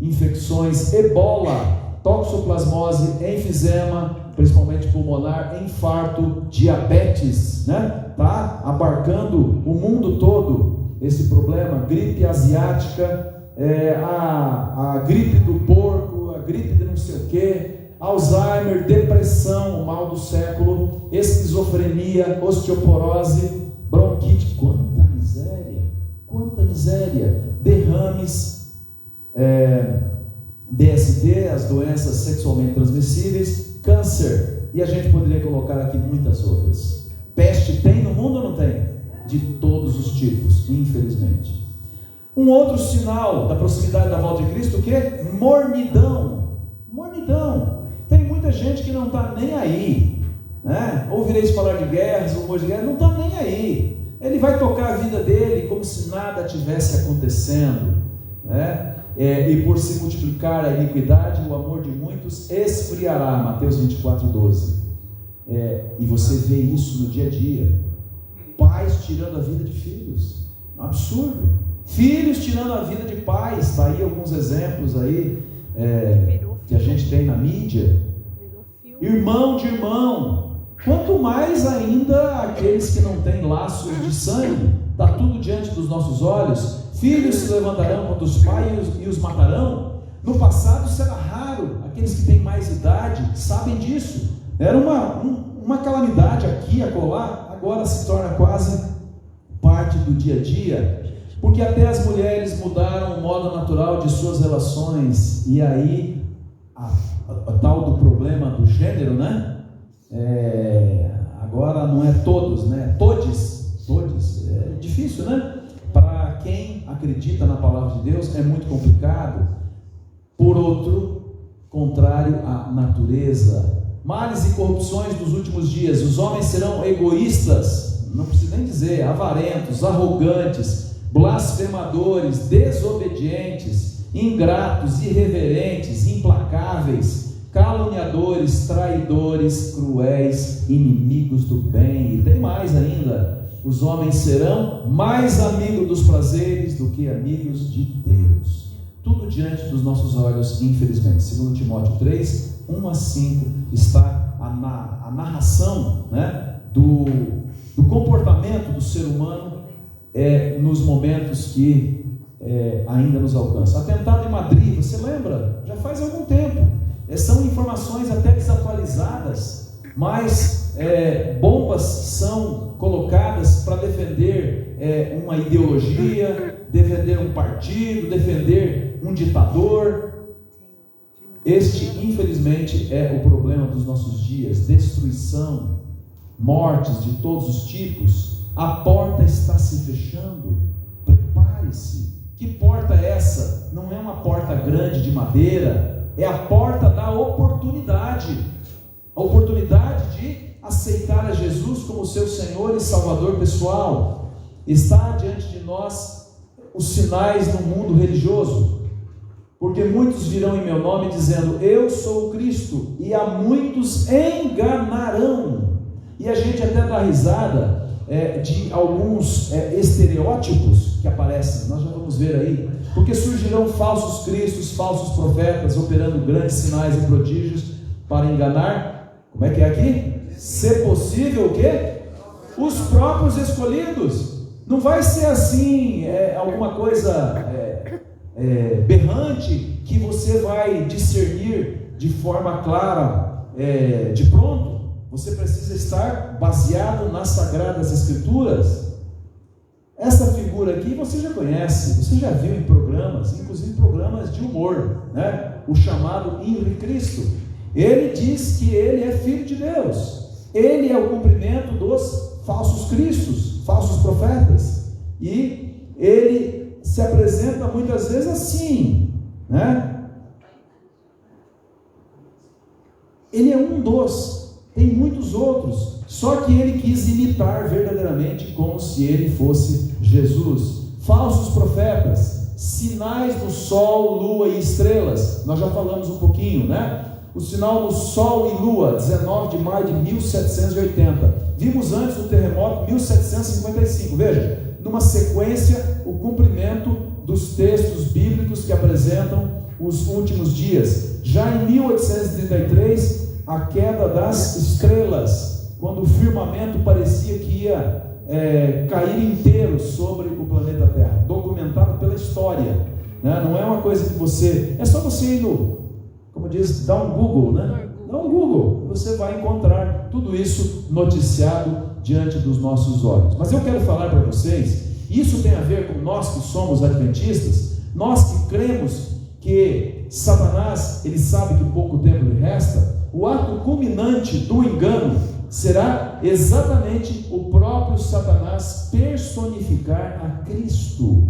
infecções, ebola, toxoplasmose, enfisema, principalmente pulmonar, infarto, diabetes, né? Tá abarcando o mundo todo esse problema. Gripe asiática, a gripe do porco, a gripe de não sei o que, Alzheimer, depressão, o mal do século, esquizofrenia, osteoporose, bronquite. Quanta miséria, derrames, DST, as doenças sexualmente transmissíveis, câncer, e a gente poderia colocar aqui muitas outras. Peste tem no mundo ou não tem? De todos os tipos, infelizmente. Um outro sinal da proximidade da volta de Cristo, o que? Mornidão. Tem muita gente que não está nem aí, né? Ouvireis falar de guerras, rumores de guerra, não está nem aí. Ele vai tocar a vida dele como se nada tivesse acontecendo, né? E por se multiplicar a iniquidade, o amor de muitos esfriará. Mateus 24:12. E você vê isso no dia a dia. Pais tirando a vida de filhos, um absurdo. Filhos tirando a vida de pais. Está aí alguns exemplos aí que a gente tem na mídia. Irmão de irmão, quanto mais ainda aqueles que não têm laços de sangue. Está tudo diante dos nossos olhos. Filhos se levantarão contra os pais e os matarão. No passado isso era raro, aqueles que têm mais idade sabem disso. Era uma calamidade aqui, acolá, agora se torna quase parte do dia a dia, porque até as mulheres mudaram o modo natural de suas relações, e aí a tal do problema do gênero, né? Agora não é todos, né? Todes, é difícil, né? Para quem acredita na palavra de Deus é muito complicado. Por outro, contrário à natureza. Males e corrupções dos últimos dias. Os homens serão egoístas, não preciso nem dizer, avarentos, arrogantes, blasfemadores, desobedientes, ingratos, irreverentes, implacáveis, caluniadores, traidores, cruéis, inimigos do bem. E tem mais ainda: os homens serão mais amigos dos prazeres do que amigos de Deus. Tudo diante dos nossos olhos, infelizmente. Segundo Timóteo 3, 1-5, está a narração, né, do comportamento do ser humano nos momentos que ainda nos alcançam. Atentado em Madrid, você lembra? Já faz algum tempo. São informações até desatualizadas, mas bombas são colocadas para defender uma ideologia, defender um partido, defender um ditador. Este, infelizmente, é o problema dos nossos dias: destruição, mortes de todos os tipos. A porta está se fechando. Prepare-se. Que porta é essa? Não é uma porta grande de madeira, é a porta da oportunidade. A oportunidade de aceitar a Jesus como seu Senhor e Salvador pessoal. Está diante de nós os sinais no mundo religioso. Porque muitos virão em meu nome dizendo: eu sou o Cristo, e a muitos enganarão. E a gente até dá risada de alguns estereótipos que aparecem, nós já vamos ver aí, porque surgirão falsos cristos, falsos profetas, operando grandes sinais e prodígios para enganar, como é que é aqui? Se possível, o quê? Os próprios escolhidos. Não vai ser assim, alguma coisa berrante, que você vai discernir de forma clara, de pronto. Você precisa estar baseado nas Sagradas Escrituras. Essa figura aqui você já conhece, você já viu em programas, inclusive programas de humor, né? O chamado Henri Cristo. Ele diz que ele é filho de Deus, ele é o cumprimento dos falsos cristos, falsos profetas, e ele se apresenta muitas vezes assim, né? Ele é um dos, tem muitos outros, só que ele quis imitar verdadeiramente como se ele fosse Jesus. Falsos profetas, sinais do sol, lua e estrelas, nós já falamos um pouquinho, né? O sinal do sol e lua, 19 de maio de 1780, vimos antes do terremoto, 1755, veja, numa sequência, o cumprimento dos textos bíblicos que apresentam os últimos dias. Já em 1833, a queda das estrelas, quando o firmamento parecia que ia cair inteiro sobre o planeta Terra, documentado pela história, né? Não é uma coisa que você, é só você ir como diz, dar um Google, né? Dá um Google, você vai encontrar tudo isso noticiado diante dos nossos olhos. Mas eu quero falar para vocês, isso tem a ver com nós que somos adventistas, nós que cremos que Satanás, ele sabe que pouco tempo lhe resta. O ato culminante do engano será exatamente o próprio Satanás personificar a Cristo.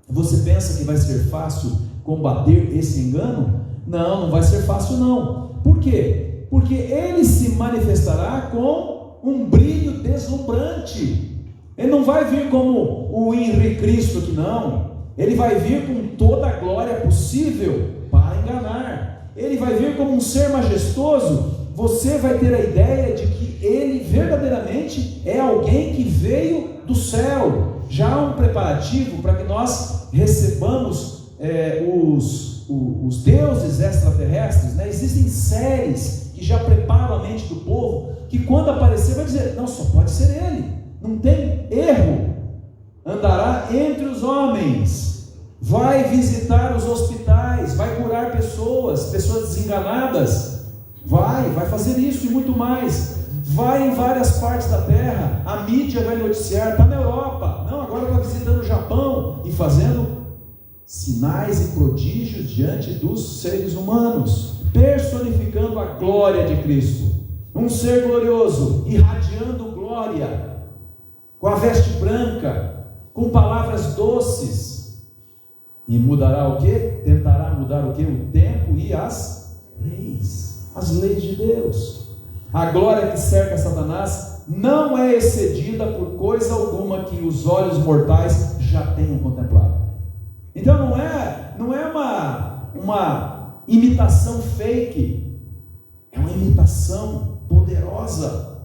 Você pensa que vai ser fácil combater esse engano? Não, não vai ser fácil não. Por quê? Porque ele se manifestará com um brilho deslumbrante. Ele não vai vir como o Henri Cristo aqui, não. Ele vai vir com toda a glória possível para enganar. Ele vai vir como um ser majestoso. Você vai ter a ideia de que ele verdadeiramente é alguém que veio do céu. Já há um preparativo para que nós recebamos os deuses extraterrestres, né? Existem séries que já preparam a mente do povo, que quando aparecer vai dizer, não, só pode ser ele, não tem erro. Andará entre os homens, vai visitar os hospitais, vai curar pessoas desenganadas, vai fazer isso e muito mais. Vai em várias partes da terra, a mídia vai noticiar, está na Europa, não, agora está visitando o Japão e fazendo sinais e prodígios diante dos seres humanos, personificando a glória de Cristo, um ser glorioso, irradiando glória, com a veste branca, com palavras doces, e mudará o quê? Tentará mudar o quê? O tempo e as leis de Deus. A glória que cerca Satanás não é excedida por coisa alguma que os olhos mortais já tenham contemplado. Então não é uma imitação fake, é uma imitação poderosa.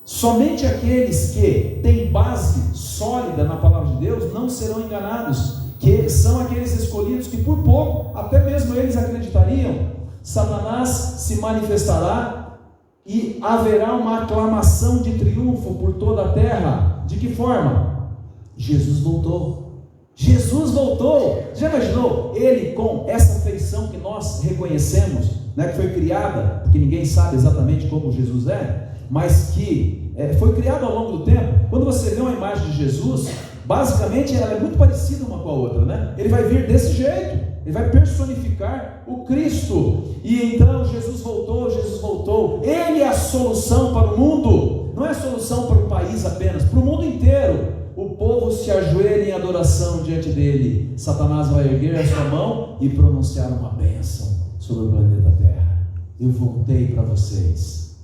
Somente aqueles que têm base sólida na palavra de Deus não serão enganados, que são aqueles escolhidos que por pouco, até mesmo eles acreditariam. Satanás se manifestará e haverá uma aclamação de triunfo por toda a terra. De que forma? Jesus voltou. Jesus voltou. Já imaginou ele com essa feição que nós reconhecemos, né, que foi criada, porque ninguém sabe exatamente como Jesus é, mas que foi criada ao longo do tempo. Quando você vê uma imagem de Jesus, basicamente ela é muito parecida uma com a outra, né? Ele vai vir desse jeito, ele vai personificar o Cristo. E então Jesus voltou, ele é a solução para o mundo, não é a solução para o país apenas, para o mundo inteiro. O povo se ajoelha em adoração diante dele. Satanás vai erguer a sua mão e pronunciar uma bênção sobre o planeta Terra. Eu voltei para vocês.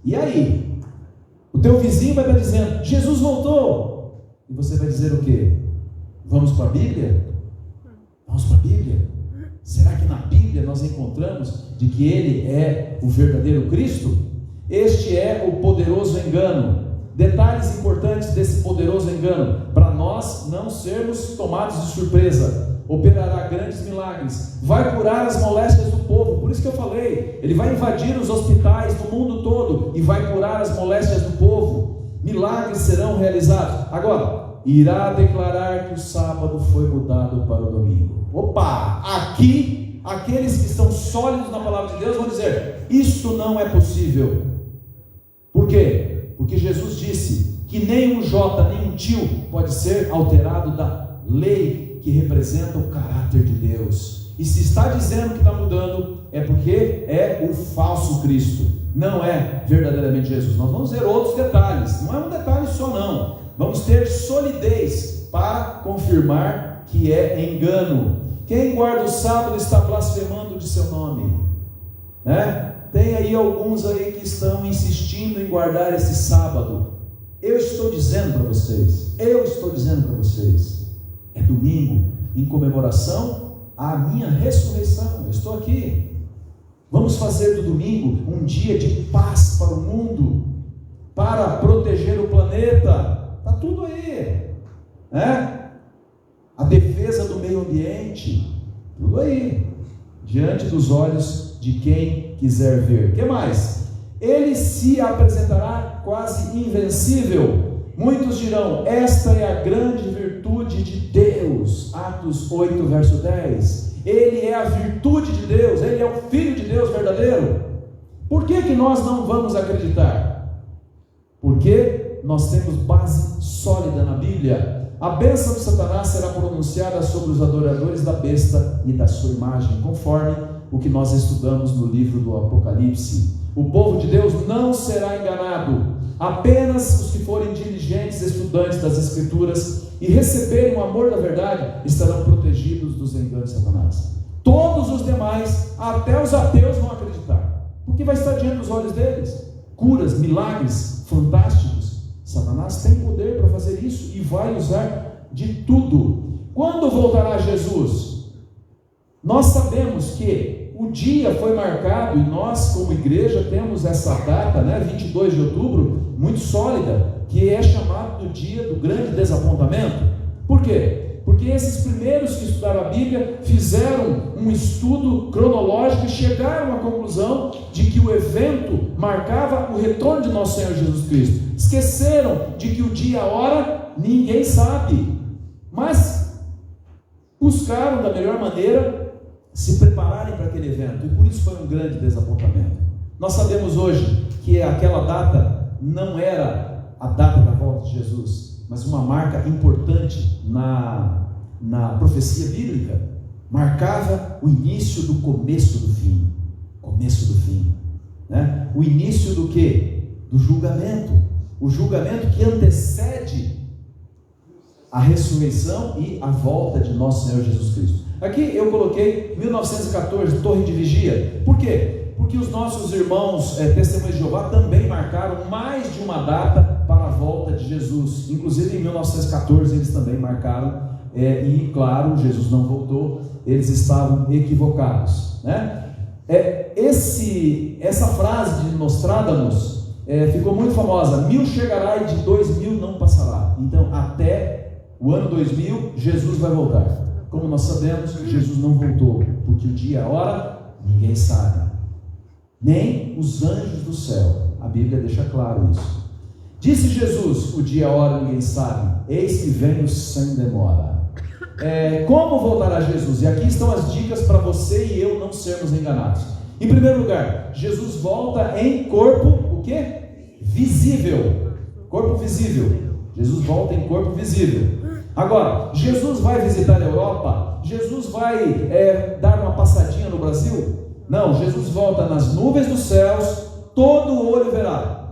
E aí? O teu vizinho vai estar dizendo, Jesus voltou. E você vai dizer o quê? Vamos para a Bíblia? Vamos para a Bíblia? Será que na Bíblia nós encontramos de que ele é o verdadeiro Cristo? Este é o poderoso engano. Detalhes importantes desse poderoso engano, para nós não sermos tomados de surpresa. Operará grandes milagres, vai curar as moléstias do povo. Por isso que eu falei, ele vai invadir os hospitais do mundo todo e vai curar as moléstias do povo. Milagres serão realizados. Agora, irá declarar que o sábado foi mudado para o domingo. Opa, aqui aqueles que estão sólidos na palavra de Deus vão dizer, isso não é possível. Por quê? Porque Jesus disse que nem um jota, nem um tio pode ser alterado da lei que representa o caráter de Deus. E se está dizendo que está mudando, é porque é o falso Cristo, não é verdadeiramente Jesus. Nós vamos ver outros detalhes, não é um detalhe só não. Vamos ter solidez para confirmar que é engano. Quem guarda o sábado está blasfemando de seu nome, né? Tem aí alguns aí que estão insistindo em guardar esse sábado. Eu estou dizendo para vocês, é domingo em comemoração à minha ressurreição. Eu estou aqui. Vamos fazer do domingo um dia de paz para o mundo, para proteger o planeta. Está tudo aí, né? A defesa do meio ambiente, tudo aí, diante dos olhos de quem quiser ver. O que mais? Ele se apresentará quase invencível. Muitos dirão, esta é a grande virtude de Deus. Atos 8, verso 10. Ele é a virtude de Deus, ele é o Filho de Deus verdadeiro. Por que nós não vamos acreditar? Porque nós temos base sólida na Bíblia. A bênção de Satanás será pronunciada sobre os adoradores da besta e da sua imagem, conforme o que nós estudamos no livro do Apocalipse. O povo de Deus não será enganado. Apenas os que forem diligentes estudantes das Escrituras e receberem o amor da verdade estarão protegidos dos enganos de Satanás. Todos os demais, até os ateus, vão acreditar, porque vai estar diante dos olhos deles. Curas, milagres fantásticos. Satanás tem poder para fazer isso e vai usar de tudo. Quando voltará Jesus? Nós sabemos que o dia foi marcado, e nós como igreja temos essa data, 22 de outubro, muito sólida, que é chamado do dia do grande desapontamento. Por quê? Porque Porque esses primeiros que estudaram a Bíblia fizeram um estudo cronológico e chegaram à conclusão de que o evento marcava o retorno de nosso Senhor Jesus Cristo. Esqueceram de que o dia e a hora ninguém sabe, mas buscaram da melhor maneira se prepararem para aquele evento, e por isso foi um grande desapontamento. Nós sabemos hoje que aquela data não era a data da volta de Jesus, mas uma marca importante na profecia bíblica. Marcava o início do começo do fim. Começo do fim, né? O início do quê? Do julgamento. O julgamento que antecede a ressurreição e a volta de nosso Senhor Jesus Cristo. Aqui eu coloquei 1914, Torre de Vigia. Por quê? Porque os nossos irmãos Testemunhas de Jeová também marcaram mais de uma data para a volta de Jesus. Inclusive em 1914 eles também marcaram, e claro, Jesus não voltou, eles estavam equivocados, né? Essa frase de Nostradamus ficou muito famosa: 1000 chegará e de 2000 não passará. Então até o ano 2000 Jesus vai voltar. Como nós sabemos, Jesus não voltou, porque o dia e a hora ninguém sabe, nem os anjos do céu. A Bíblia deixa claro isso. Disse Jesus: o dia e a hora ninguém sabe, eis que venho sem demora. Como voltará Jesus? E aqui estão as dicas para você e eu não sermos enganados. Em primeiro lugar, Jesus volta em corpo, o quê? Visível. Corpo visível. Jesus volta em corpo visível. Agora, Jesus vai visitar a Europa? Jesus vai dar uma passadinha no Brasil? Não, Jesus volta nas nuvens dos céus, todo o olho verá.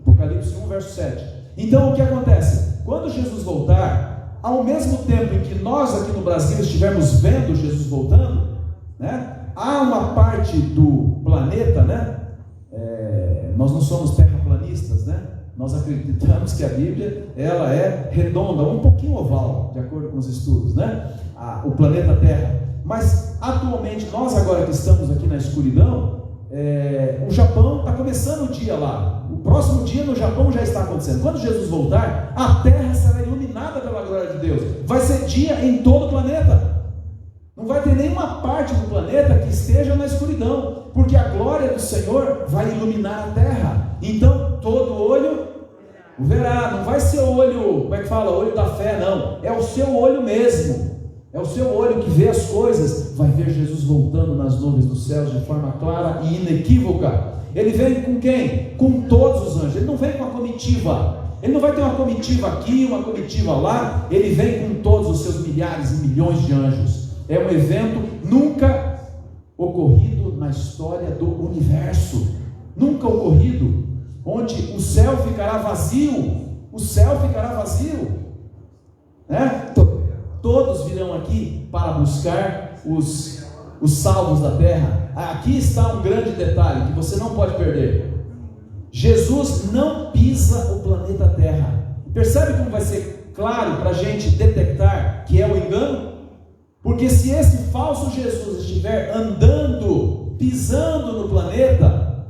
Apocalipse 1, verso 7. Então o que acontece? Quando Jesus voltar, ao mesmo tempo em que nós aqui no Brasil estivermos vendo Jesus voltando, né, há uma parte do planeta, né, nós não somos terraplanistas, né? Nós acreditamos que a Bíblia ela é redonda, um pouquinho oval, de acordo com os estudos, né? O planeta Terra. Mas atualmente, nós agora que estamos aqui na escuridão, o Japão está começando o dia lá. O próximo dia no Japão já está acontecendo. Quando Jesus voltar, a Terra será iluminada pela glória de Deus. Vai ser dia em todo o planeta. Não vai ter nenhuma parte do planeta que esteja na escuridão, porque a glória do Senhor vai iluminar a terra. Então todo olho o verá. Não vai ser o olho, como é que fala? Olho da fé, não. É o seu olho mesmo. É o seu olho que vê as coisas. Vai ver Jesus voltando nas nuvens dos céus de forma clara e inequívoca. Ele vem com quem? Com todos os anjos. Ele não vem com a comitiva. Ele não vai ter uma comitiva aqui, uma comitiva lá. Ele vem com todos os seus milhares e milhões de anjos. É um evento nunca ocorrido na história do universo. Nunca ocorrido. Onde o céu ficará vazio. O céu ficará vazio, né? Todos virão aqui para buscar os salvos da terra. Aqui está um grande detalhe que você não pode perder. Jesus não pisa o planeta Terra. Percebe como vai ser claro para a gente detectar que é o engano? Porque se esse falso Jesus estiver andando, pisando no planeta,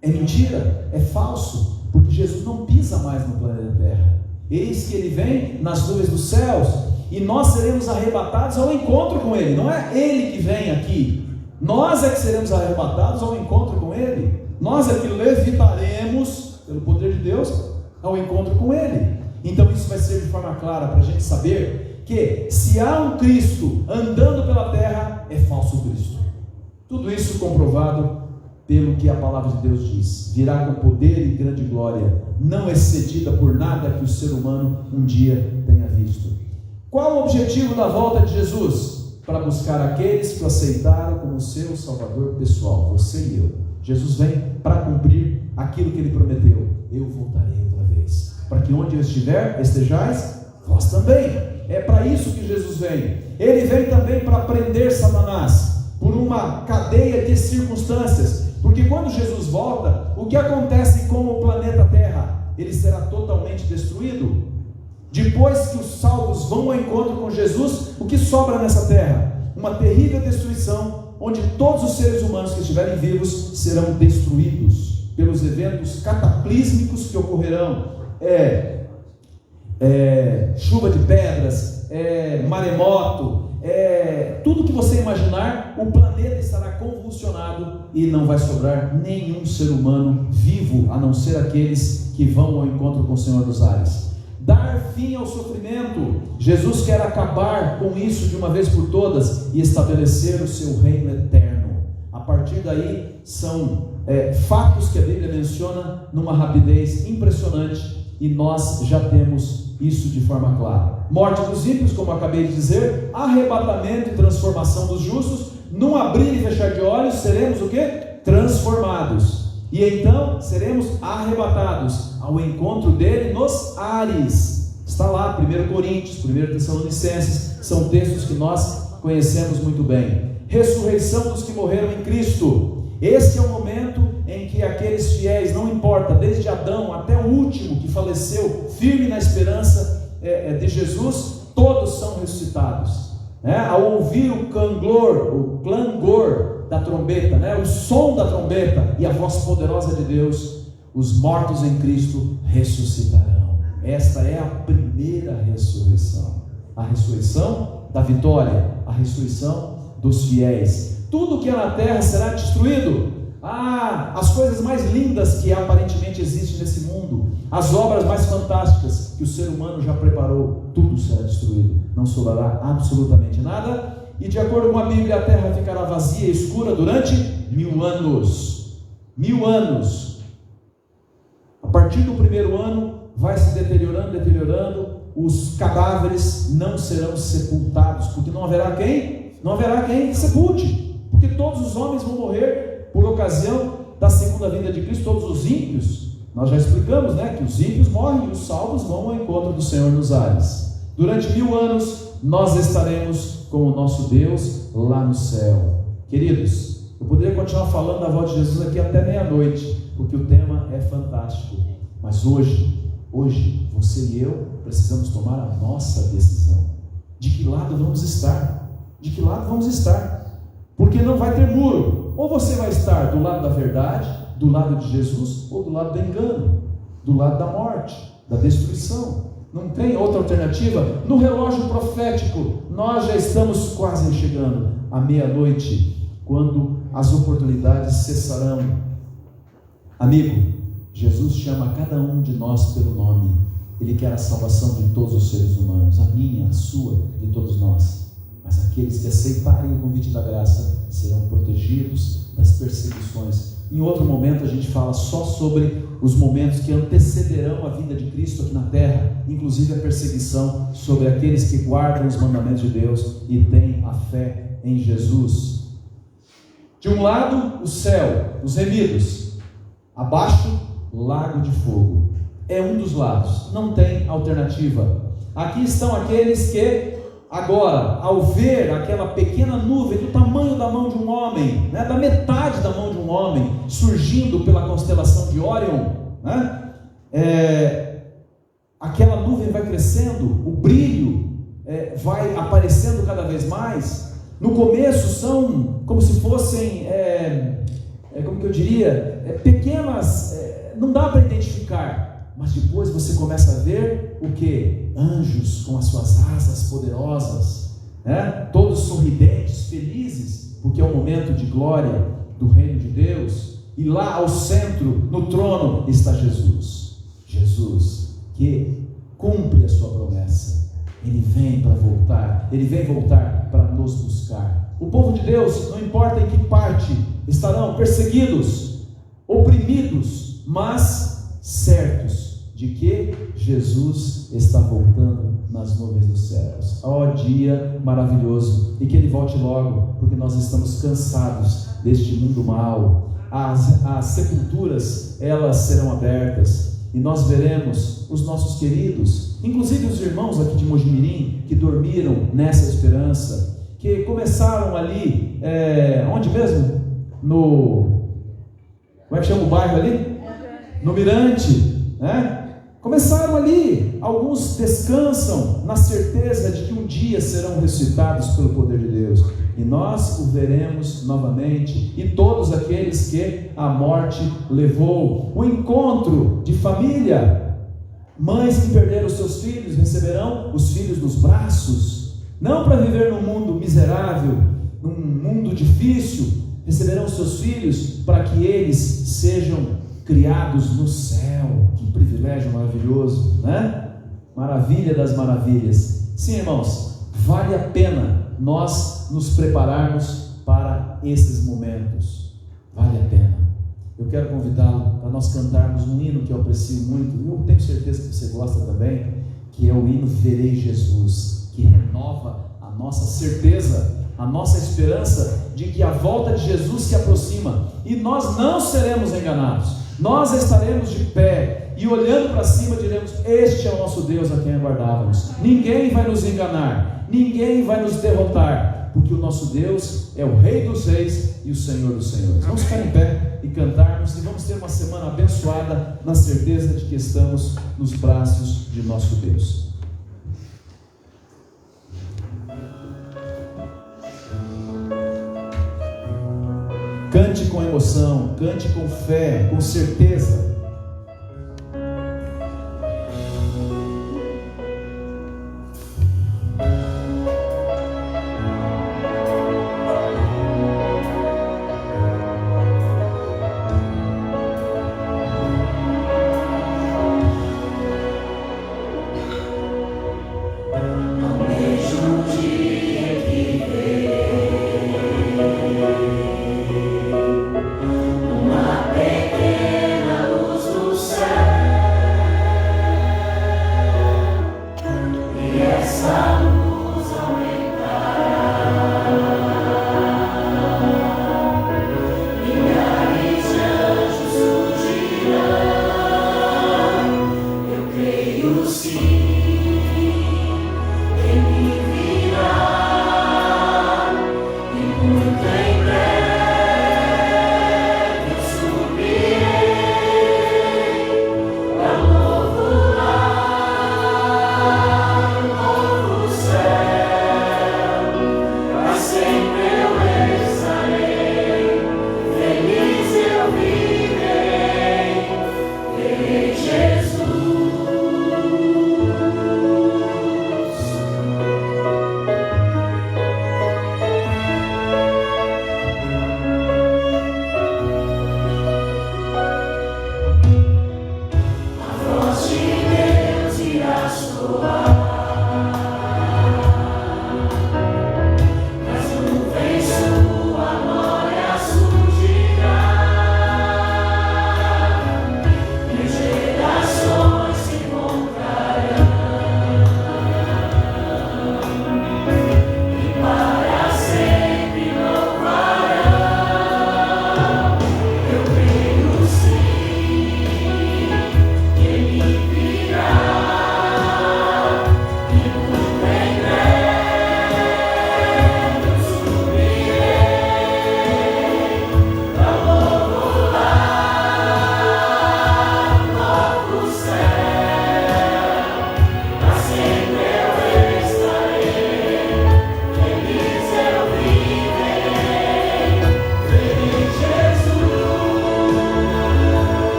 é mentira, é falso, porque Jesus não pisa mais no planeta Terra. Eis que ele vem nas nuvens dos céus, e nós seremos arrebatados ao encontro com ele. Não é ele que vem aqui, nós é que seremos arrebatados ao encontro com ele. Nós é que levitaremos, pelo poder de Deus, ao encontro com ele. Então isso vai ser de forma clara para a gente saber que se há um Cristo andando pela terra, é falso Cristo. Tudo isso comprovado pelo que a palavra de Deus diz. Virá com poder e grande glória, não excedida por nada que o ser humano um dia tenha visto. Qual o objetivo da volta de Jesus? Para buscar aqueles que o aceitaram como seu Salvador pessoal, você e eu. Jesus vem para cumprir aquilo que ele prometeu: eu voltarei outra vez, para que onde eu estiver, estejais vós também. É para isso que Jesus vem. Ele vem também para prender Satanás por uma cadeia de circunstâncias, porque quando Jesus volta, o que acontece com o planeta Terra? Ele será totalmente destruído. Depois que os salvos vão ao encontro com Jesus, o que sobra nessa terra? Uma terrível destruição, onde todos os seres humanos que estiverem vivos serão destruídos pelos eventos cataclísmicos que ocorrerão. chuva de pedras, maremoto, tudo que você imaginar, o planeta estará convulsionado e não vai sobrar nenhum ser humano vivo, a não ser aqueles que vão ao encontro com o Senhor dos ares. Dar fim ao sofrimento. Jesus quer acabar com isso de uma vez por todas e estabelecer o seu reino eterno. A partir daí são fatos que a Bíblia menciona numa rapidez impressionante, e nós já temos isso de forma clara. Morte dos ímpios, como eu acabei de dizer, arrebatamento e transformação dos justos. Num abrir e fechar de olhos seremos o quê? Transformados. E então seremos arrebatados ao encontro dele nos ares. Está lá 1 Coríntios, 1 Tessalonicenses, são textos que nós conhecemos muito bem. Ressurreição dos que morreram em Cristo. Esse é o momento em que aqueles fiéis, não importa, desde Adão até o último que faleceu, firme na esperança de Jesus, todos são ressuscitados. Ao ouvir o clangor da trombeta, o som da trombeta e a voz poderosa de Deus, os mortos em Cristo ressuscitarão. Esta é a primeira ressurreição, a ressurreição da vitória, a ressurreição dos fiéis. Tudo que é na terra será destruído. As coisas mais lindas que aparentemente existem nesse mundo, as obras mais fantásticas que o ser humano já preparou, tudo será destruído, não sobrará absolutamente nada. E de acordo com a Bíblia, a terra ficará vazia e escura durante 1000 anos. 1000 anos. A partir do primeiro ano vai se deteriorando, os cadáveres não serão sepultados, porque não haverá quem sepulte, porque todos os homens vão morrer por ocasião da segunda vinda de Cristo, todos os ímpios. Nós já explicamos, que os ímpios morrem e os salvos vão ao encontro do Senhor nos ares. Durante 1000 anos nós estaremos com o nosso Deus lá no céu. Queridos, eu poderia continuar falando da volta de Jesus aqui até meia-noite, porque o tema é fantástico. Mas hoje, você e eu precisamos tomar a nossa decisão. De que lado vamos estar? De que lado vamos estar? Porque não vai ter muro. Ou você vai estar do lado da verdade, do lado de Jesus, ou do lado do engano, do lado da morte, da destruição. Não tem outra alternativa. No relógio profético, nós já estamos quase chegando à meia-noite, quando as oportunidades cessarão. Amigo, Jesus chama cada um de nós pelo nome. Ele quer a salvação de todos os seres humanos, a minha, a sua, de todos nós. Mas aqueles que aceitarem o convite da graça serão protegidos das perseguições. Em outro momento a gente fala só sobre os momentos que antecederão a vinda de Cristo aqui na terra, inclusive a perseguição sobre aqueles que guardam os mandamentos de Deus e têm a fé em Jesus. De um lado, o céu, os remidos. Abaixo, lago de fogo. É um dos lados, não tem alternativa. Aqui estão aqueles que agora, ao ver aquela pequena nuvem do tamanho da mão de um homem, da metade da mão de um homem, surgindo pela constelação de Órion, aquela nuvem vai crescendo, o brilho vai aparecendo cada vez mais. No começo são como se fossem, como que eu diria, pequenas, não dá para identificar. Mas depois você começa a ver o que? Anjos com as suas asas poderosas, todos sorridentes, felizes, porque é o momento de glória do reino de Deus. E lá ao centro, no trono, está Jesus. Jesus que cumpre a sua promessa. Ele vem para voltar, ele vem voltar para nos buscar. O povo de Deus, não importa em que parte, estarão perseguidos, oprimidos, mas certos de que Jesus está voltando nas nuvens dos céus. Dia maravilhoso, e que Ele volte logo, porque nós estamos cansados deste mundo mau. As sepulturas, elas serão abertas, e nós veremos os nossos queridos, inclusive os irmãos aqui de Mojimirim, que dormiram nessa esperança, que começaram ali, onde mesmo? Como é que chama o bairro ali? No Mirante, Começaram ali, alguns descansam na certeza de que um dia serão ressuscitados pelo poder de Deus, e nós o veremos novamente, e todos aqueles que a morte levou. O encontro de família, Mães que perderam os seus filhos receberão os filhos nos braços, não para viver num mundo miserável, num mundo difícil, receberão os seus filhos para que eles sejam criados no céu. Que privilégio maravilhoso, né? Maravilha das maravilhas. Sim, irmãos, vale a pena nós nos prepararmos para esses momentos. Vale a pena. Eu quero convidá-lo para nós cantarmos um hino que eu aprecio muito, e eu tenho certeza que você gosta também, que é o hino Verei Jesus, que renova a nossa certeza, a nossa esperança de que a volta de Jesus se aproxima, e nós não seremos enganados. Nós estaremos de pé e olhando para cima diremos: este é o nosso Deus a quem aguardávamos. Ninguém vai nos enganar, ninguém vai nos derrotar, porque o nosso Deus é o Rei dos Reis e o Senhor dos Senhores. Vamos ficar em pé e cantarmos, e vamos ter uma semana abençoada na certeza de que estamos nos braços de nosso Deus. Cante com emoção, cante com fé, com certeza.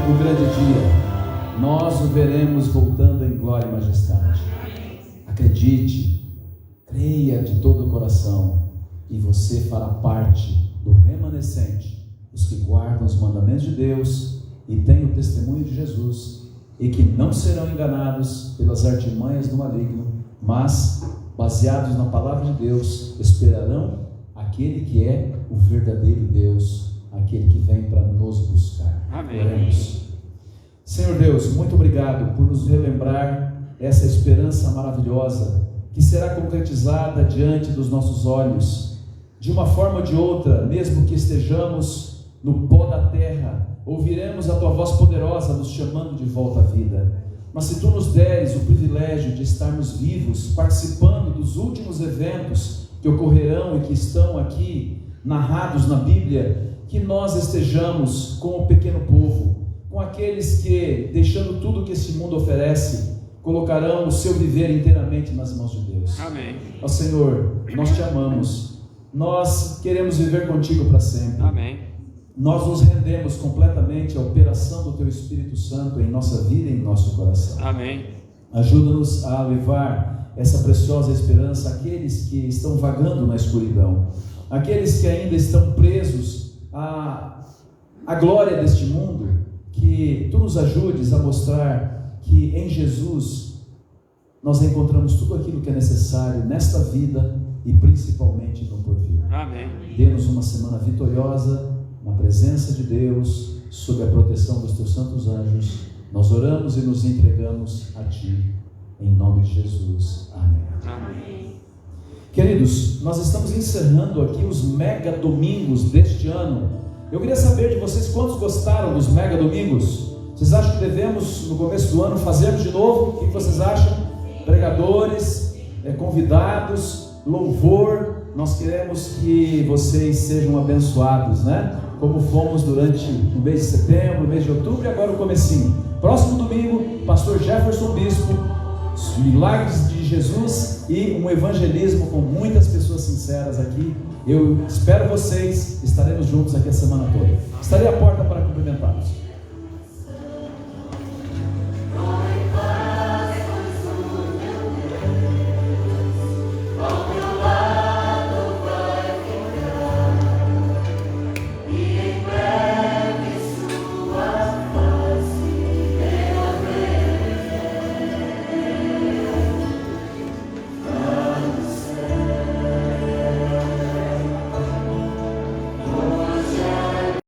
O grande dia, nós o veremos voltando em glória e majestade. Acredite, salvação, e você fará parte do remanescente, os que guardam os mandamentos de Deus e têm o testemunho de Jesus, e que não serão enganados pelas artimanhas do maligno, mas, baseados na palavra de Deus, esperarão aquele que é o verdadeiro Deus, aquele que vem para nos buscar. Amém. Oremos. Senhor Deus, muito obrigado por nos relembrar essa esperança maravilhosa que será concretizada diante dos nossos olhos, de uma forma ou de outra, mesmo que estejamos no pó da terra, ouviremos a Tua voz poderosa nos chamando de volta à vida. Mas se Tu nos deres o privilégio de estarmos vivos, participando dos últimos eventos que ocorrerão e que estão aqui narrados na Bíblia, que nós estejamos com o pequeno povo, com aqueles que, deixando tudo que esse mundo oferece, colocarão o seu viver inteiramente nas mãos de Deus. Amém. Ó Senhor, nós Te amamos, nós queremos viver contigo para sempre. Amém. Nós nos rendemos completamente à operação do Teu Espírito Santo em nossa vida e em nosso coração. Amém. Ajuda-nos a levar essa preciosa esperança àqueles que estão vagando na escuridão, aqueles que ainda estão presos à glória deste mundo, que Tu nos ajudes a mostrar que em Jesus nós encontramos tudo aquilo que é necessário nesta vida e principalmente no porvir. Amém. Dê-nos uma semana vitoriosa na presença de Deus, sob a proteção dos Teus santos anjos. Nós oramos e nos entregamos a Ti, em nome de Jesus. Amém. Amém. Queridos, nós estamos encerrando aqui os mega domingos deste ano. Eu queria saber de vocês quantos gostaram dos mega domingos. Vocês acham que devemos, no começo do ano, fazermos de novo? O que vocês acham? Pregadores, convidados, louvor. Nós queremos que vocês sejam abençoados, né? Como fomos durante o mês de setembro, o mês de outubro e agora o comecinho. Próximo domingo, pastor Jefferson Bispo, os milagres de Jesus e um evangelismo com muitas pessoas sinceras aqui. Eu espero vocês, estaremos juntos aqui a semana toda. Estarei à porta para cumprimentá-los.